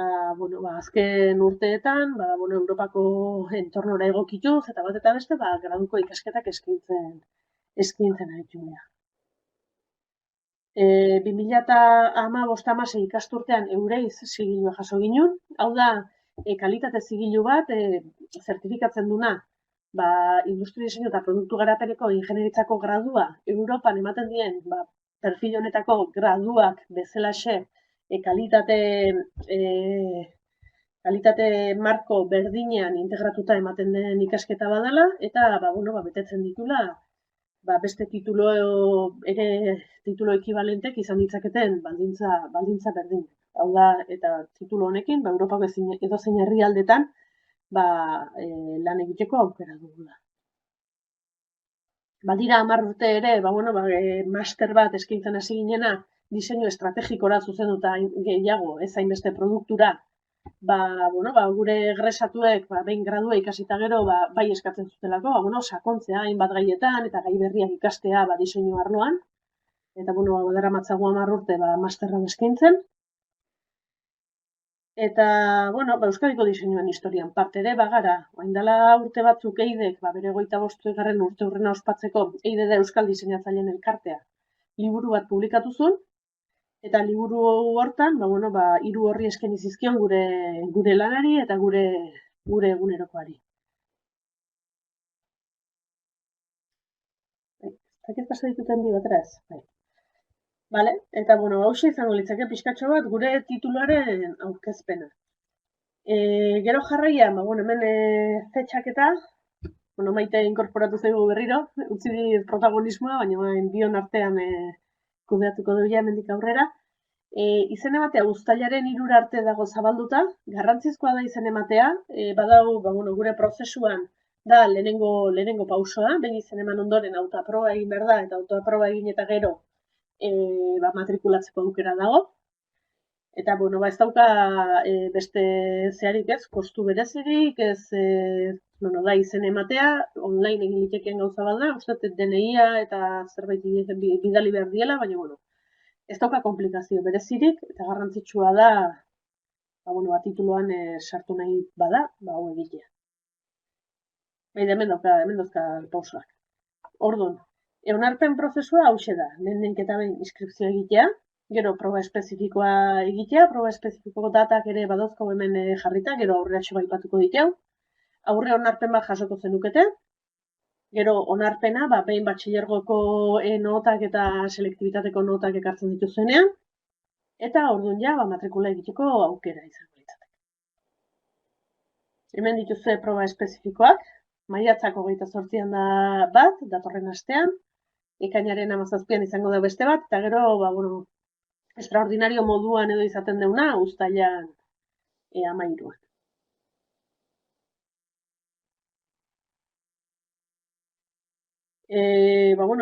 azken urteetan, Europako entornora egokituz, eta bat eta beste, graduko ikasketak eskaintzen aritu dira. 2015-16 ikasturtean Eureiz zigilua jaso ginen, hau da, kalitate zigilu bat zertifikatzen duna, industria diseinu eta produktu garapeneko ingenieritzako gradua Europan ematen dien, perfil honetako graduak bezalaxe kalitate marko berdinean integratuta ematen den ikasketa badala, eta betetzen ditula beste titulo ekibalentek izan ditzaketen baldintza berdin. Hau da, eta titulo honekin, Europako edozein herrialdetan lan egiteko aukera dugula. Badira 10 urte ere, master bat eskaintzen hasi ginena, diseinu estrategikora zuzenduta gehiago, ez hainbeste produktura, gure egresatuek, behin gradua ikasita gero, bai eskatzen zutelako, sakontzea hainbat gaietan, eta gai berriak ikastea diseinu arloan, eta, badaramatzagu 10 urte, masterra eskaintzen. Eta, Euskadiko diseinuen historian parte ere, bagara, orain dela urte batzuk EIDek, bere 25. urte hurrena ospatzeko, EIDE da Euskal Diseinatzaileen Elkartea, liburu bat publikatu zuen, eta liburu hortan, 3 horri eskaini zizkion gure lanari eta gure egunerokoari. Zakit pasa dituten bi batera ez? Bale, eta, hauxe izango litzake pixkatxo bat gure tituluaren aurkezpena. Gero jarraian, hemen fetxaketa, Maite inkorporatu zaigu berriro, utzi dit protagonismoa, baina bion artean kudeatuko duia hemendik aurrera. Izen ematea uztailaren 3 arte dago zabalduta, garrantzizkoa da izen ematea, badau, gure prozesuan da lehenengo pausoa, behin izen eman ondoren autoaproba egin behar da, eta autoaproba egin eta gero matrikulatzeko aukera dago. Eta, ez dauka beste zeharik ez, kostu berezirik, ez, da izen ematea, online egin litekeen gauza balda, uste DNI-a eta zerbait bidali behar diela, baina, ez dauka komplikazio berezirik, eta garrantzitsua da, tituluan sartu nahi bada, hau egitea. Hemen dauzka pausoak. Orduan, onarpen prozesua hauxe da, lehenketa behin inskripzioa egitea, gero proba espezifikoa egitea, proba espezifiko datak ere badauzko hemen jarrita, gero aurreratxo baipatuko ditu. Aurre onarpen bat jasoko zenukete, gero onarpena, behin batxilergoko notak eta selektibitateko notak ekartzen dituzuenean, eta orduan ja, matrikula egiteko aukera izango litzateke. Hemen dituzue proba espezifikoak, maiatzak 28an da bat, datorren astean, ekainaren 17an izango da beste bat, eta gero, extraordinario moduan edo izaten deuna, uztailan 13an.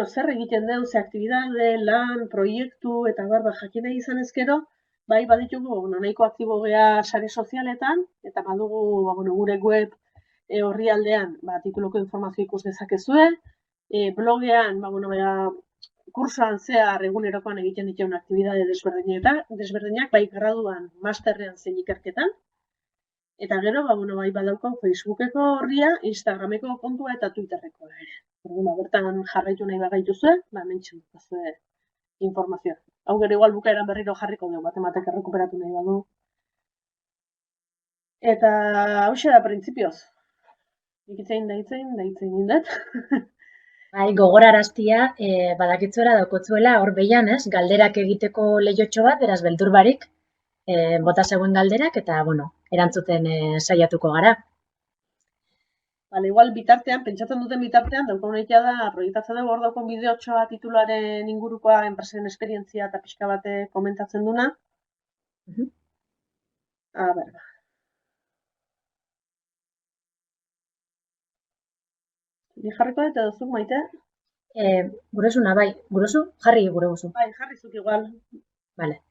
Zer egiten den, ze aktibidade, lan, proiektu, eta jakin nahi izan ezkero, baditugu, nahiko aktibo gea sare sozialetan, eta badugu, gure web orrialdean, tituloko informazio ikus dezakezue, blogean, kursoan zehar egunerokoan egiten dituen aktibidade desberdinak, bai graduan, masterrean zein ikerketan, eta gero, badauko Facebookeko horria, Instagrameko kontua eta Twitterreko ere. Bertan jarraitu nahi bagaituzue, mentxen dukazue informazioa. Hau gero igual bukaeran berriro jarriko dugu, matematek errekuperatu nahi badu. Eta hauxe da printzipioz. Ikitzein indet. Bai, gogoraraztia, badakitzuela daukotzuela, hor behian, ez, galderak egiteko lehiotxo bat, beraz, beldur barik, bota zegoen galderak, eta, erantzuten saiatuko gara. Igual bitartean, pentsatzen duten bitartean, daukagun egitea da, proiektatzen dugu hor daukon bideotxoa titularen ingurukoa enpresen esperientzia eta pixka bate komentatzen duna. Mhm. A ber, ni jarriko dut edo zuk, Maite? Gurezuna, bai. Gurezu? Jarri gure guzu. Bai, jarri zuk igual. Vale.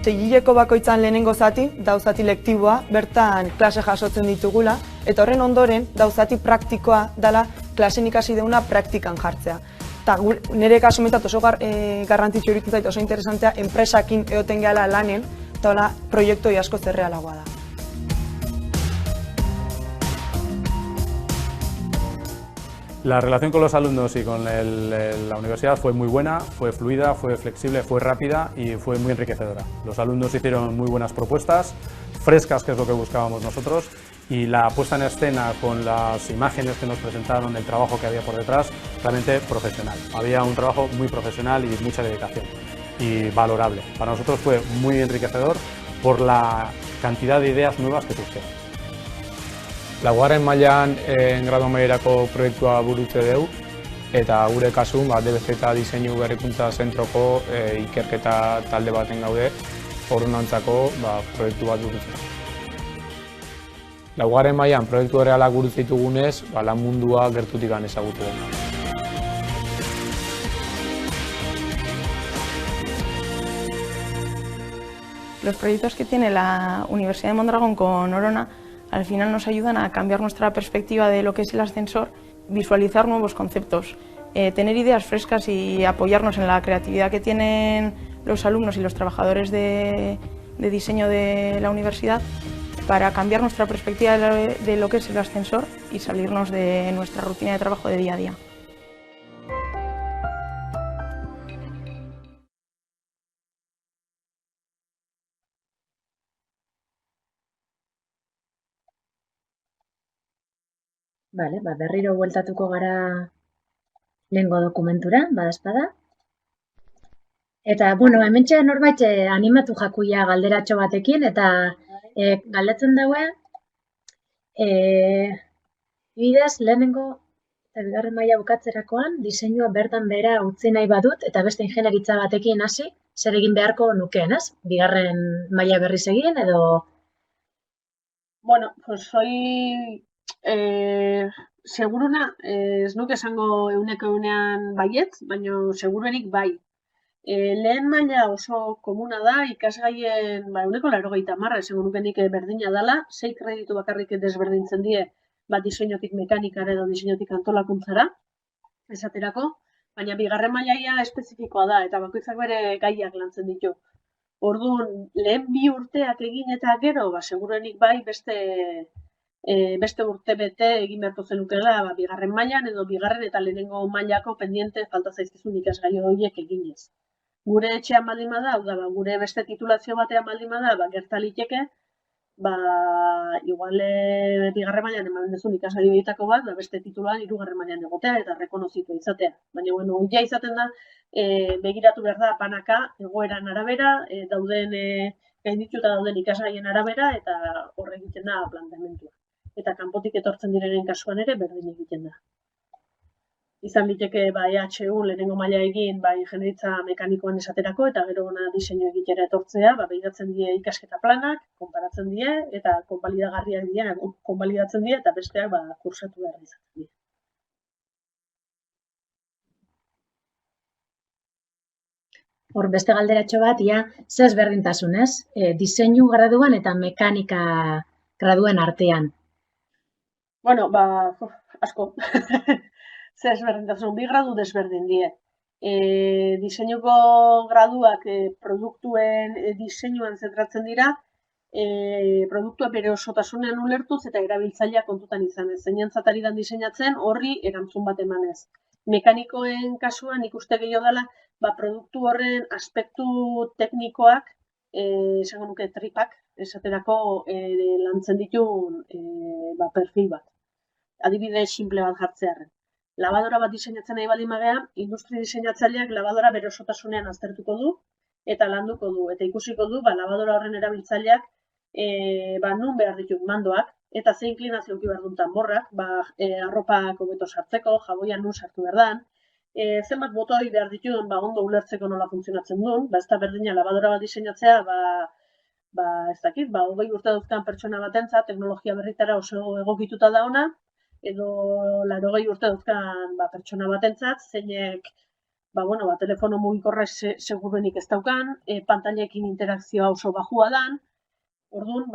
Segileko bakoitzan lehenengo zati, dauzati lektiboa, bertan klase jasotzen ditugula, eta horren ondoren dauzati praktikoa dela klasen ikasi deuna praktikan jartzea. Eta nire kasu mentat oso garrantzitsu iruditzen zait, oso interesantea, enpresakin egoten gehala lanen, eta hola proiektu asko zerrealagoa da. La relación con los alumnos y con la universidad fue muy buena, fue fluida, fue flexible, fue rápida y fue muy enriquecedora. Los alumnos hicieron muy buenas propuestas, frescas, que es lo que buscábamos nosotros, y la puesta en escena con las imágenes que nos presentaron, el trabajo que había por detrás, realmente profesional. Había un trabajo muy profesional y mucha dedicación y valorable. Para nosotros fue muy enriquecedor por la cantidad de ideas nuevas que surgieron. Laugarren mailan gradu amaierako proiektua burutze dugu eta gure kasun DBZ eta Diseinu Berrikuntza Zentroko ikerketa talde baten gaude horrenantzako proiektu bat burutzea. Laugarren mailan proiektu errealak burutze ditugunez, lan mundua gertutik ezagutu da. Los proyectos que tiene la Universidad de Mondragón con Orona al final nos ayudan a cambiar nuestra perspectiva de lo que es el ascensor, visualizar nuevos conceptos, tener ideas frescas y apoyarnos en la creatividad que tienen los alumnos y los trabajadores de diseño de la universidad para cambiar nuestra perspectiva de lo que es el ascensor y salirnos de nuestra rutina de trabajo de día a día. Bale, berriro bueltatuko gara lehengo dokumentura, badazpada. Eta, bueno, hementxe norbait animatu jakuia galderatxo batekin, eta galdetzen daue, bidez, lehenengo eta bigarren maila bukatzerakoan, diseinua bertan behera utzi nahi badut, eta beste ingenieritza batekin hasi, zer egin beharko nukeen, ez? Bigarren maila berriz egin, edo... Bueno, pues soy... seguruna, ez nuke esango euneko eunean baietz, baina seguruenik bai. Lehen maila oso komuna da, ikasgaien euneko 90, esango nuke nik berdina dela, 6 kreditu bakarrik desberdintzen die, bat diseinotik mekanikara edo diseinotik antolakuntzara, esaterako, baina bigarren mailaia espezifikoa da, eta bakoitzak bere gaiak lantzen ditu. Orduan, lehen 2 urteak egin eta gero, seguruenik bai beste urte bete egin beharko zenukela bigarren mailan edo bigarren eta lehenengo mailako pendiente falta zaizkizun ikasgai horiek eginez. Gure etxean baldin bada, hau da, gure beste titulazio batean baldin bada, gerta liteke, igual bigarren mailan eman dezun ikasgai horietako bat, beste tituluan 3. mailan egotea eta rekonozitua izatea. Baina, bueno, ja izaten da, begiratu behar da panaka, egoeran arabera, dauden gaindituta dauden ikasgaien arabera, eta horre egiten da planteamentua. Eta kanpotik etortzen direnen kasuan ere berdin egiten da. Izan liteke EHU lehenengo maila egin ingeniaritza mekanikoan esaterako eta gero ona diseinu egitera etortzea, begiratzen die ikasketa planak, konparatzen die eta konbalidagarriak dira, konbalidatzen die eta besteak kursatu behar izaten die. Hor beste galderatxo bat, ze ezberdintasun, ez? Diseinu graduan eta mekanika graduen artean. Bueno, asko. Ze ezberdintasun, 2 gradu desberdin die. Diseinuko graduak produktuen diseinuan zentratzen dira, produktua bere osotasunean ulertuz eta erabiltzailea kontutan izanez. Zeinentzat ari dan diseinatzen horri erantzun bat emanez. Mekanikoen kasuan ikuste gehiago dela, produktu horren aspektu teknikoak, esango nuke tripak, esaterako lantzen ditun perfil bat. Adibide simple bat jartzearren. Labadora bat diseinatzen nahi baldin bagea, industri diseinatzaileak labadora bere osotasunean aztertuko du, eta landuko du, eta ikusiko du, labadora horren erabiltzaileak nun behar ditut mandoak, eta ze inklinazio eduki behar duen tanborrak, arropak hobeto sartzeko, jaboian nun sartu behar dan, zenbat botoi behar dituen ondo ulertzeko nola funtzionatzen duen, ez da berdina labadora bat diseinatzea, ez dakit, 20 urte dauzkan pertsona batentzat, teknologia berritara oso egokituta da ona, edo 80 urte dauzkan pertsona batentzat, zeinek telefono mugikorra seguruenik ez daukan, pantailekin interakzioa oso bajua dan, orduan,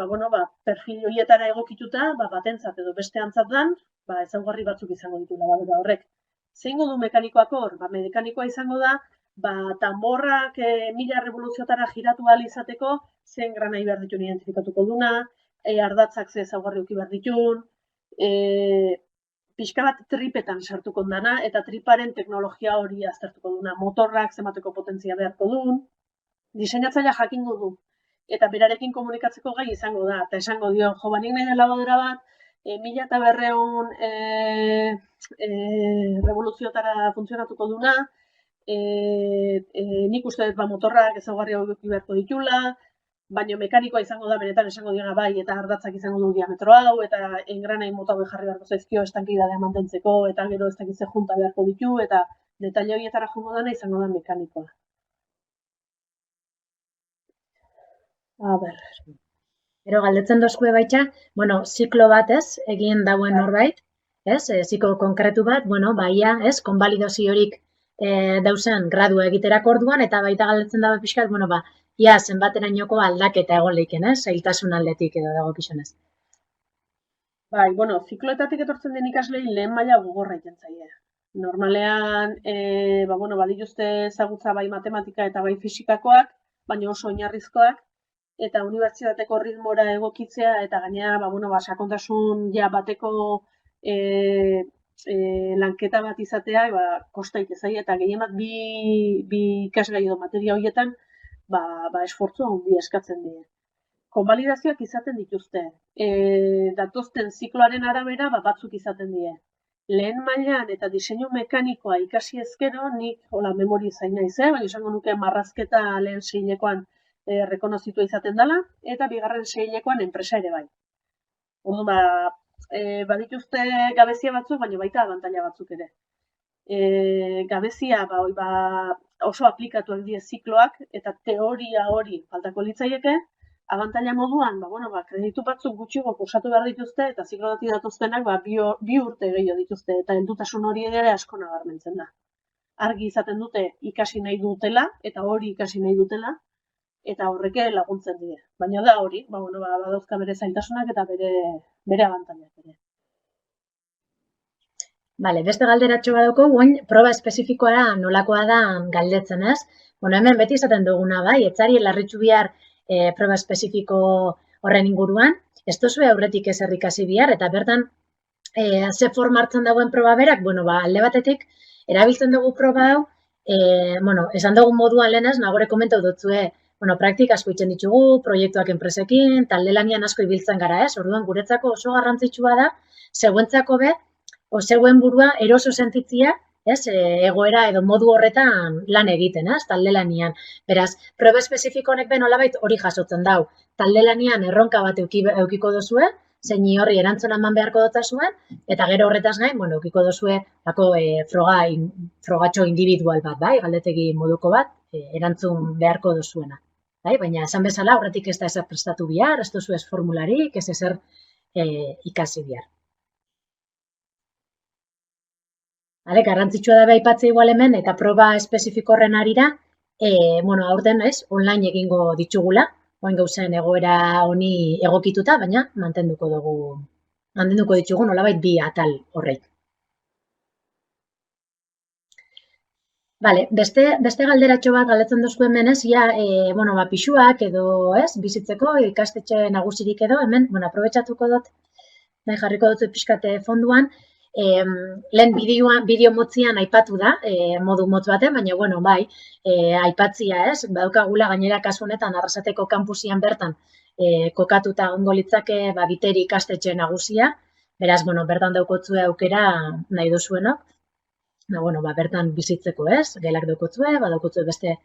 perfil horietara egokituta, batentzat edo besteantzat dan, ezaugarri batzuk izango ditu labadora horrek. Zeingo du mekanikoak hor? Mekanikoa izango da, tanborrak 1000 revoluzioetara giratu ahal izateko, zen granai behar ditun identifikatuko duna, ardatzak ze ezaugarri eduki behar ditun, pixka bat tripetan sartuko dana, eta triparen teknologia hori aztertuko duna, motorrak zemateko potentzia beharko duen, diseinatzailea jakingo du, eta berarekin komunikatzeko gai izango da, eta esango dio, nik nahi den labadora bat, 1200 revoluzioetara funtzionatuko duna, nik uste dut motorrak ezaugarri eduki beharko ditula, baina mekanikoa izango da, benetan esango diona bai, eta ardatzak izango du diametro hau, eta engranai mota hau jarri beharko zaizkio estankidadea mantentzeko, eta gero ez dakitze junta beharko ditu, eta detaile horietara jungo dana izango da mekanikoa. Gero galdetzen dozkue baita, ziklo bat egin dauen norbait, ziklo konkretu bat, baia, konbalidaziorik dauzen gradua egiterako orduan, eta baita galdetzen dabe pixkat, ia zenbaterainoko aldaketa egon leiken, zailtasun aldetik edo dago kizunez. Zikloetatik etortzen den ikaslei lehen maila gogorra egiten zaie. Normalean, badituzte ezagutza bai matematika eta bai fisikakoak, baina oso oinarrizkoak, eta unibertsitateko ritmora egokitzea, eta gainera, sakontasun bateko lanketa bat izatea, kostaik ezaia, eta gehien bat bi ikasgai edo materia horietan, esfortzu handi eskatzen die. Konbalidazioak izaten dituzte. Datozten zikloaren arabera, batzuk izaten die. Lehen mailan eta diseinu mekanikoa ikasi ezkero, nik memori zain naiz, baina esango nuke marrazketa lehen seilekoan rekonozitua izaten dela, eta bigarren seilekoan enpresa ere bai. Orduan, badituzte gabezia batzuk, baina baita abantaila batzuk ere. Gabezia, oso aplikatuak die zikloak, eta teoria hori faltako litzaieke, abantaila moduan, kreditu batzuk gutxiago kursatu behar dituzte, eta ziklotatik datuztenak bi urte gehiago dituzte, eta heldutasun hori ere asko nabarmentzen da. Argi izaten dute ikasi nahi dutela, eta hori ikasi nahi dutela, eta horreke laguntzen die. Baina da hori, badauzka bere zailtasunak eta bere abantailak ere. Beste galderatxo badauko, proba espezifikoa nolakoa da galdetzen, ez? Hemen beti izaten duguna bai, etzari larritxu bihar proba espezifiko horren inguruan, ez duzue aurretik ezer ikasi bihar, eta bertan ze forma hartzen dagoen proba berak, alde batetik, erabiltzen dugu proba hau, esan dugu moduan lehenaz, nagore komentau dutzue, praktika asko itzen ditugu, proiektuak enpresekin, talde lanian asko ibiltzen gara, ez? Orduan, guretzako oso garrantzitsua da, zeuentzako zeuen burua eroso sentitzia, egoera edo modu horretan lan egiten, talde lanian. Beraz, proba espezifiko honek nolabait hori jasotzen dau. Talde lanian erronka bat eukiko dozue, zein horri erantzuna eman beharko dotazuen, eta gero horretaz gain, eukiko dozue frogatxo individual bat, galdetegi moduko bat, erantzun beharko dozuena. Baina, esan bezala, horretik ez da ezer prestatu bihar, ez duzu ez formularik, ez ezer ikasi bihar. Garrantzitsua da aipatzea igual hemen, eta proba espezifiko horren arira, aurten online egingo ditugula, oain gauzen egoera honi egokituta, baina mantenduko ditugu nolabait bi atal horrek. Beste galderatxo bat galdetzen duzku hemen ez, pixuak edo bizitzeko ikastetxe nagusirik edo, hemen, aprobetxatuko dut, nahi jarriko dut pixkate fonduan, lehen bideo motzian aipatu da, modu motz baten, baina, aipatzia ez, badaukagula gainera kasu honetan Arrasateko kampusian bertan kokatuta ongo litzake Biteri ikastetxe nagusia, beraz, bertan daukotzue aukera nahi duzuenok, bertan bizitzeko ez, gelak daukotzue, badaukotzue beste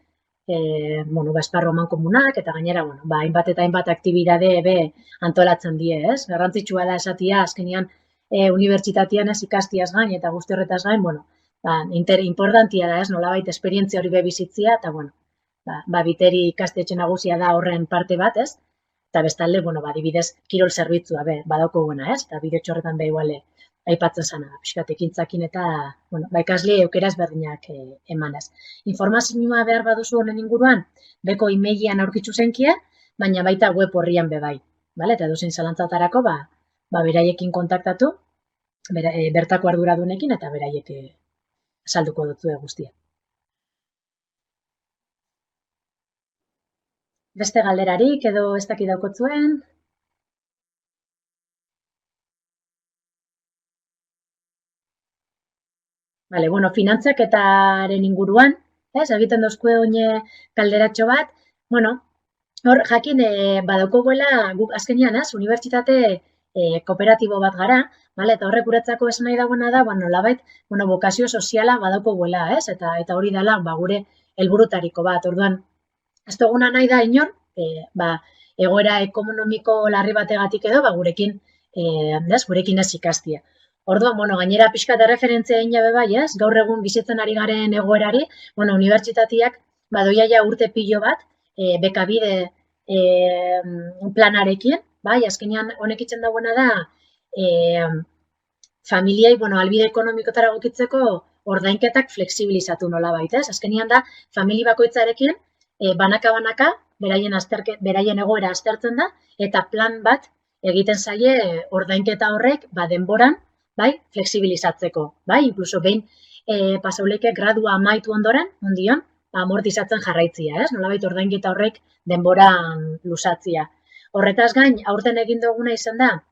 esparru amankomunak, eta gainera, hainbat eta hainbat aktibidade antolatzen die, ez? Garrantzitsua da esatia, azkenean, unibertsitatean ez ikastiaz gain, eta guzti horretaz gain, importantia da, ez? Nolabait esperientzia hori bizitzia, eta, biteri ikastetxe nagusia da horren parte bat, ez? Eta bestalde, adibidez, kirol zerbitzua, badauko guena, ez? Eta bideo txorretan iguale, aipatzen zana, pixkat ekintzakin eta, ikasle eukeraz berdinak emanez. Informazioa behar baduzu honen inguruan, beko emailean aurkitzu zenkia, baina baita web horrian bai. Eta edozein zalantzatarako, beraiekin kontaktatu, bertako arduradunekin, eta beraiek salduko dutzu guztia. Beste galderarik edo ez dakit daukotzuen? Finantzaketaren inguruan, egiten dozkue oine kalderatxo bat, hor jakin badaukoguela guk azkenian, unibertsitate kooperatibo bat gara, eta horrek guretzako esan nahi dagoena da, nolabait, bokazio soziala badaukoguela, eta hori dela gure helburutariko bat, orduan, ez duguna nahi da inor, egoera ekonomiko larri bategatik edo, gurekin ez ikastia. Orduan, gainera pixka eta referentzia egin jabe bai, gaur egun bizitzen ari garen egoerari, unibertsitateak badoia urte pilo bat, bekabide planarekin, azkenean honek itzen dagoena da, familiai, albide ekonomikotara gokitzeko ordainketak fleksibilizatu nola baita, azkenean da, famili bakoitzarekin, banaka-banaka, beraien egoera aztertzen da, eta plan bat egiten zaie ordainketa horrek, denboran, fleksibilizatzeko, inkluso behin pasauleike gradua amaitu ondoren, ondion, amortizatzen jarraitzia, nolabait ordainketa horrek denboran luzatzia. Horretaz gain, aurten egin duguna izan da,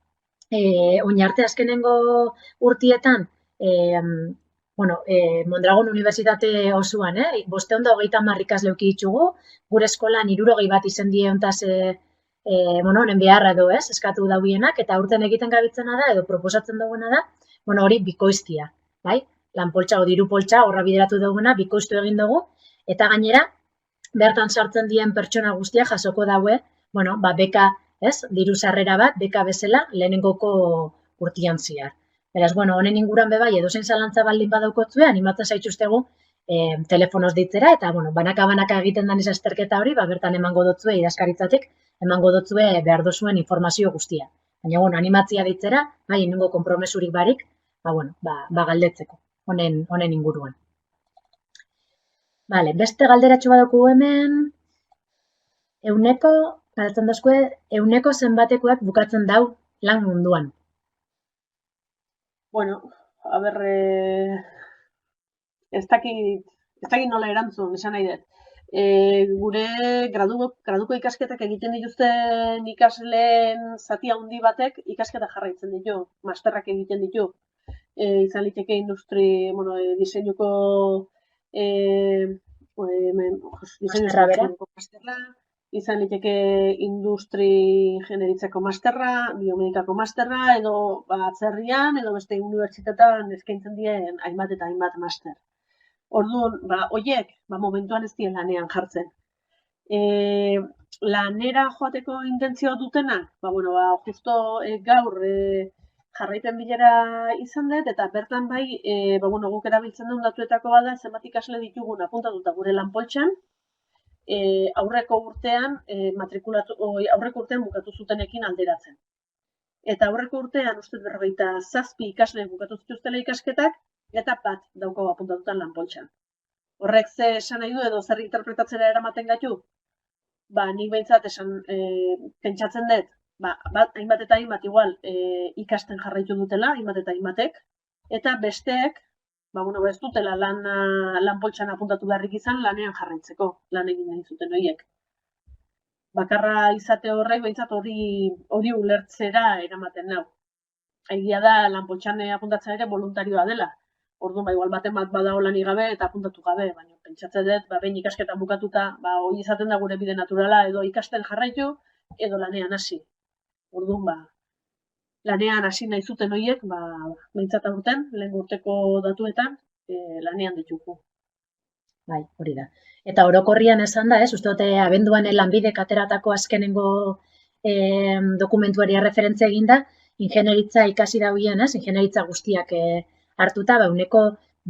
oinarte azkenengo urtietan, Mondragon Unibertsitate osoan, 530 ikasle eduki ditugu, gure eskolan 60 bat izen die hontaz honen beharra edo eskatu dauienak, eta aurten egiten gabitzena da, edo proposatzen duguna da, hori bikoiztia, lanpoltsa o diru poltsa horra bideratu duguna, bikoiztu egin dugu, eta gainera, bertan sartzen dien pertsona guztia jasoko daue, beka, diru sarrera bat, beka bezala, lehenengoko urtian ziar. Beraz, honen inguran bebai, edozein zalantza baldin badaukotzue, animatzen zaituztegu telefonoz ditzera, eta banaka-banaka egiten danez azterketa hori, bertan emango dotzue idazkaritzatik, emango dotzue behar dozuen informazio guztia. Baina, animatzia ditzera, inungo konpromesurik barik, galdetzeko, honen inguruan. Beste galderatxo badauku hemen, euneko zenbatekoak bukatzen dau lan munduan. Ez dakit nola erantzun, esan nahi dut. Gure graduko ikasketak egiten dituzten ikasleen zati handi batek ikasketa jarraitzen ditu, masterrak egiten ditu. Izan liteke diseinuko masterra, izan liteke industri ingenieritzako masterra, biomedikako masterra, edo atzerrian, edo beste unibertsitatean eskaintzen dien hainbat eta hainbat master. Orduan, horiek, momentuan ez dien lanean jartzen. Lanera joateko intentzio dutena, justo gaur jarraipen bilera izan dut, eta bertan guk erabiltzen duen datuetako bada, zenbat ikasle ditugun apuntatuta gure lanpoltsan, aurreko urtean bukatu zutenekin alderatzen. Eta aurreko urtean, uste 47 ikasle bukatu zituztela ikasketak, eta bat dauko apuntatutan lanpoltsan. Horrek ze esan nahi du edo zer interpretatzera eramaten gaitu? Nik behintzat pentsatzen dut, hainbat eta hainbat igual ikasten jarraitu dutela, hainbat eta hainbatek, eta besteek, ez dutela lanpoltsan apuntatu beharrik izan lanean jarraitzeko, lan egin nahi zuten horiek. Bakarra izate horrek behintzat hori ulertzera eramaten nau. Egia da lanpoltsan apuntatzen ere voluntarioa dela. Orduan, igual baten bat badago lanik gabe eta apuntatu gabe, baina pentsatzen dut, behin ikasketan bukatuta, hori izaten da gure bide naturala, edo ikasten jarraitu, edo lanean hasi. Orduan, lanean hasi nahi zuten horiek, behintzat aurten, lehen urteko datuetan, lanean ditugu. bai, hori da. Eta orokorrian esan da, uste dute abenduan lanbidek ateratako azkenengo dokumentuari referentzia eginda, ingenieritza ikasi dauen, ingenieritza guztiak hartuta, ehuneko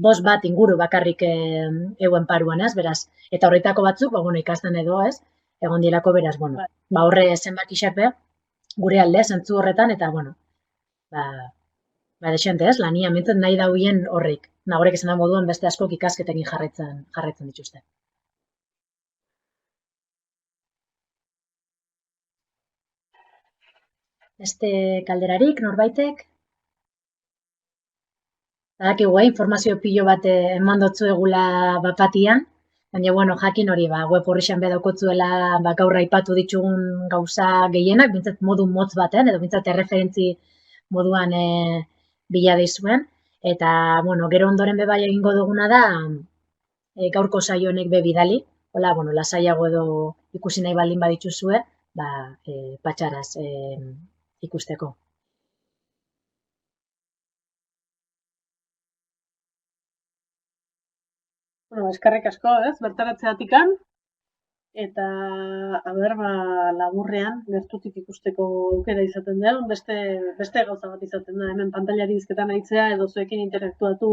5 inguru bakarrik euen paruan, beraz. Eta horretako batzuk, ikasten edo, egon dielako beraz, horre zenbaki xape, gure alde, zentzu horretan, eta, desente, lania mintzen nahi dauen horrik. Nagorek esan da moduan beste askok ikasketekin jarraitzen dituzte. Beste kalderarik, norbaitek? Badakigu, informazio pilo bat eman dotzu egula bapatian, baina, jakin hori, web horrixan bedokotzuela gaur aipatu ditugun gauza gehienak, bintzat modu motz baten, edo bintzat erreferentzi moduan bila dizuen, eta, gero ondoren bebai egingo duguna da, gaurko saio honek bidali, hola, lasaiago edo ikusi nahi baldin badituzue, patxaraz ikusteko. Eskerrik asko, bertaratzeatikan, eta, laburrean, gertutik ikusteko aukera izaten da, beste gauza bat izaten da, hemen pantailari dizketan aitzea, edo zuekin interaktuatu,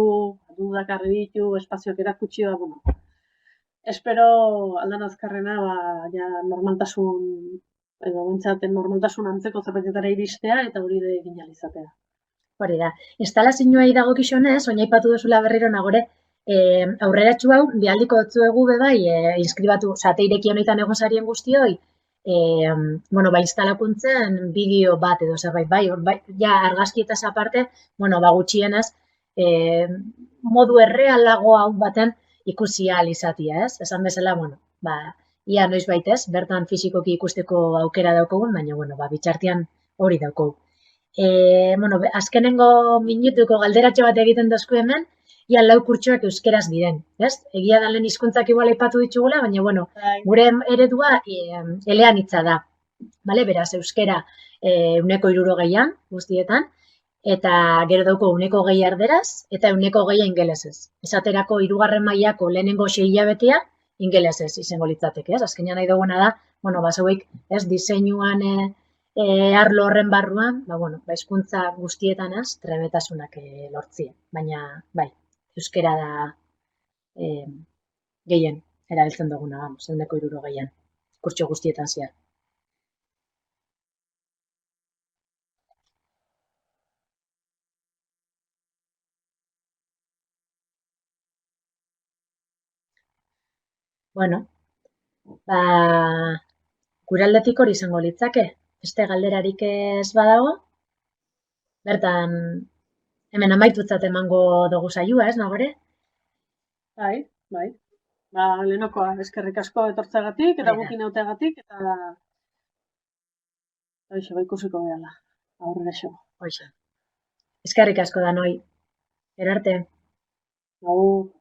dudak arri ditu, espazioak erakutsi, espero aldan azkarrena, normaltasun, edo bentsaten normaltasun antzeko zerbetetara iristea, eta hori da egin izatea. Hori da, instalazioa dagokionez, oinaipatu duzula berriro nagore, aurreratxu hau, bihaldiko dutzuegu bebai, inskribatu, irekia honetan egon sarien guztioi, instalakuntzen bideo bat edo zerbait, argazkietaz aparte, gutxienez, modu errealago hau baten ikusi ahal izatia, esan bezala, ia noiz baitez, bertan fizikoki ikusteko aukera daukogun, baina, bitxartian hori daukogu. Azkenengo minutuko galderatxo bat egiten dozku hemen, ia 4 kurtsoak euskeraz diren, Egia da lehen hizkuntzak igual aipatu ditugula, baina, gure eredua eleanitza da, beraz, euskera 160 guztietan, eta gero dauko 120 erderaz, eta 120 ingelesez. Esaterako 3. mailako lehenengo 6 hilabetea, ingelesez izango litzateke, azkenean nahi duguna da, zeuek, diseinuan arlo horren barruan, hizkuntza guztietan trebetasunak lortzia, baina, euskera da gehien erabiltzen duguna, 160 kurtso guztietan zehar. Gure aldetik hori izango litzake, beste galderarik ez badago, bertan hemen amaitutzat emango dugu saioa, nagore? Bai. Lehenokoa, eskerrik asko etortzeagatik, eta gukin euteagatik, eta ikusiko behala, aurrera xo. Eskerrik asko da noi. Erarte. Agur.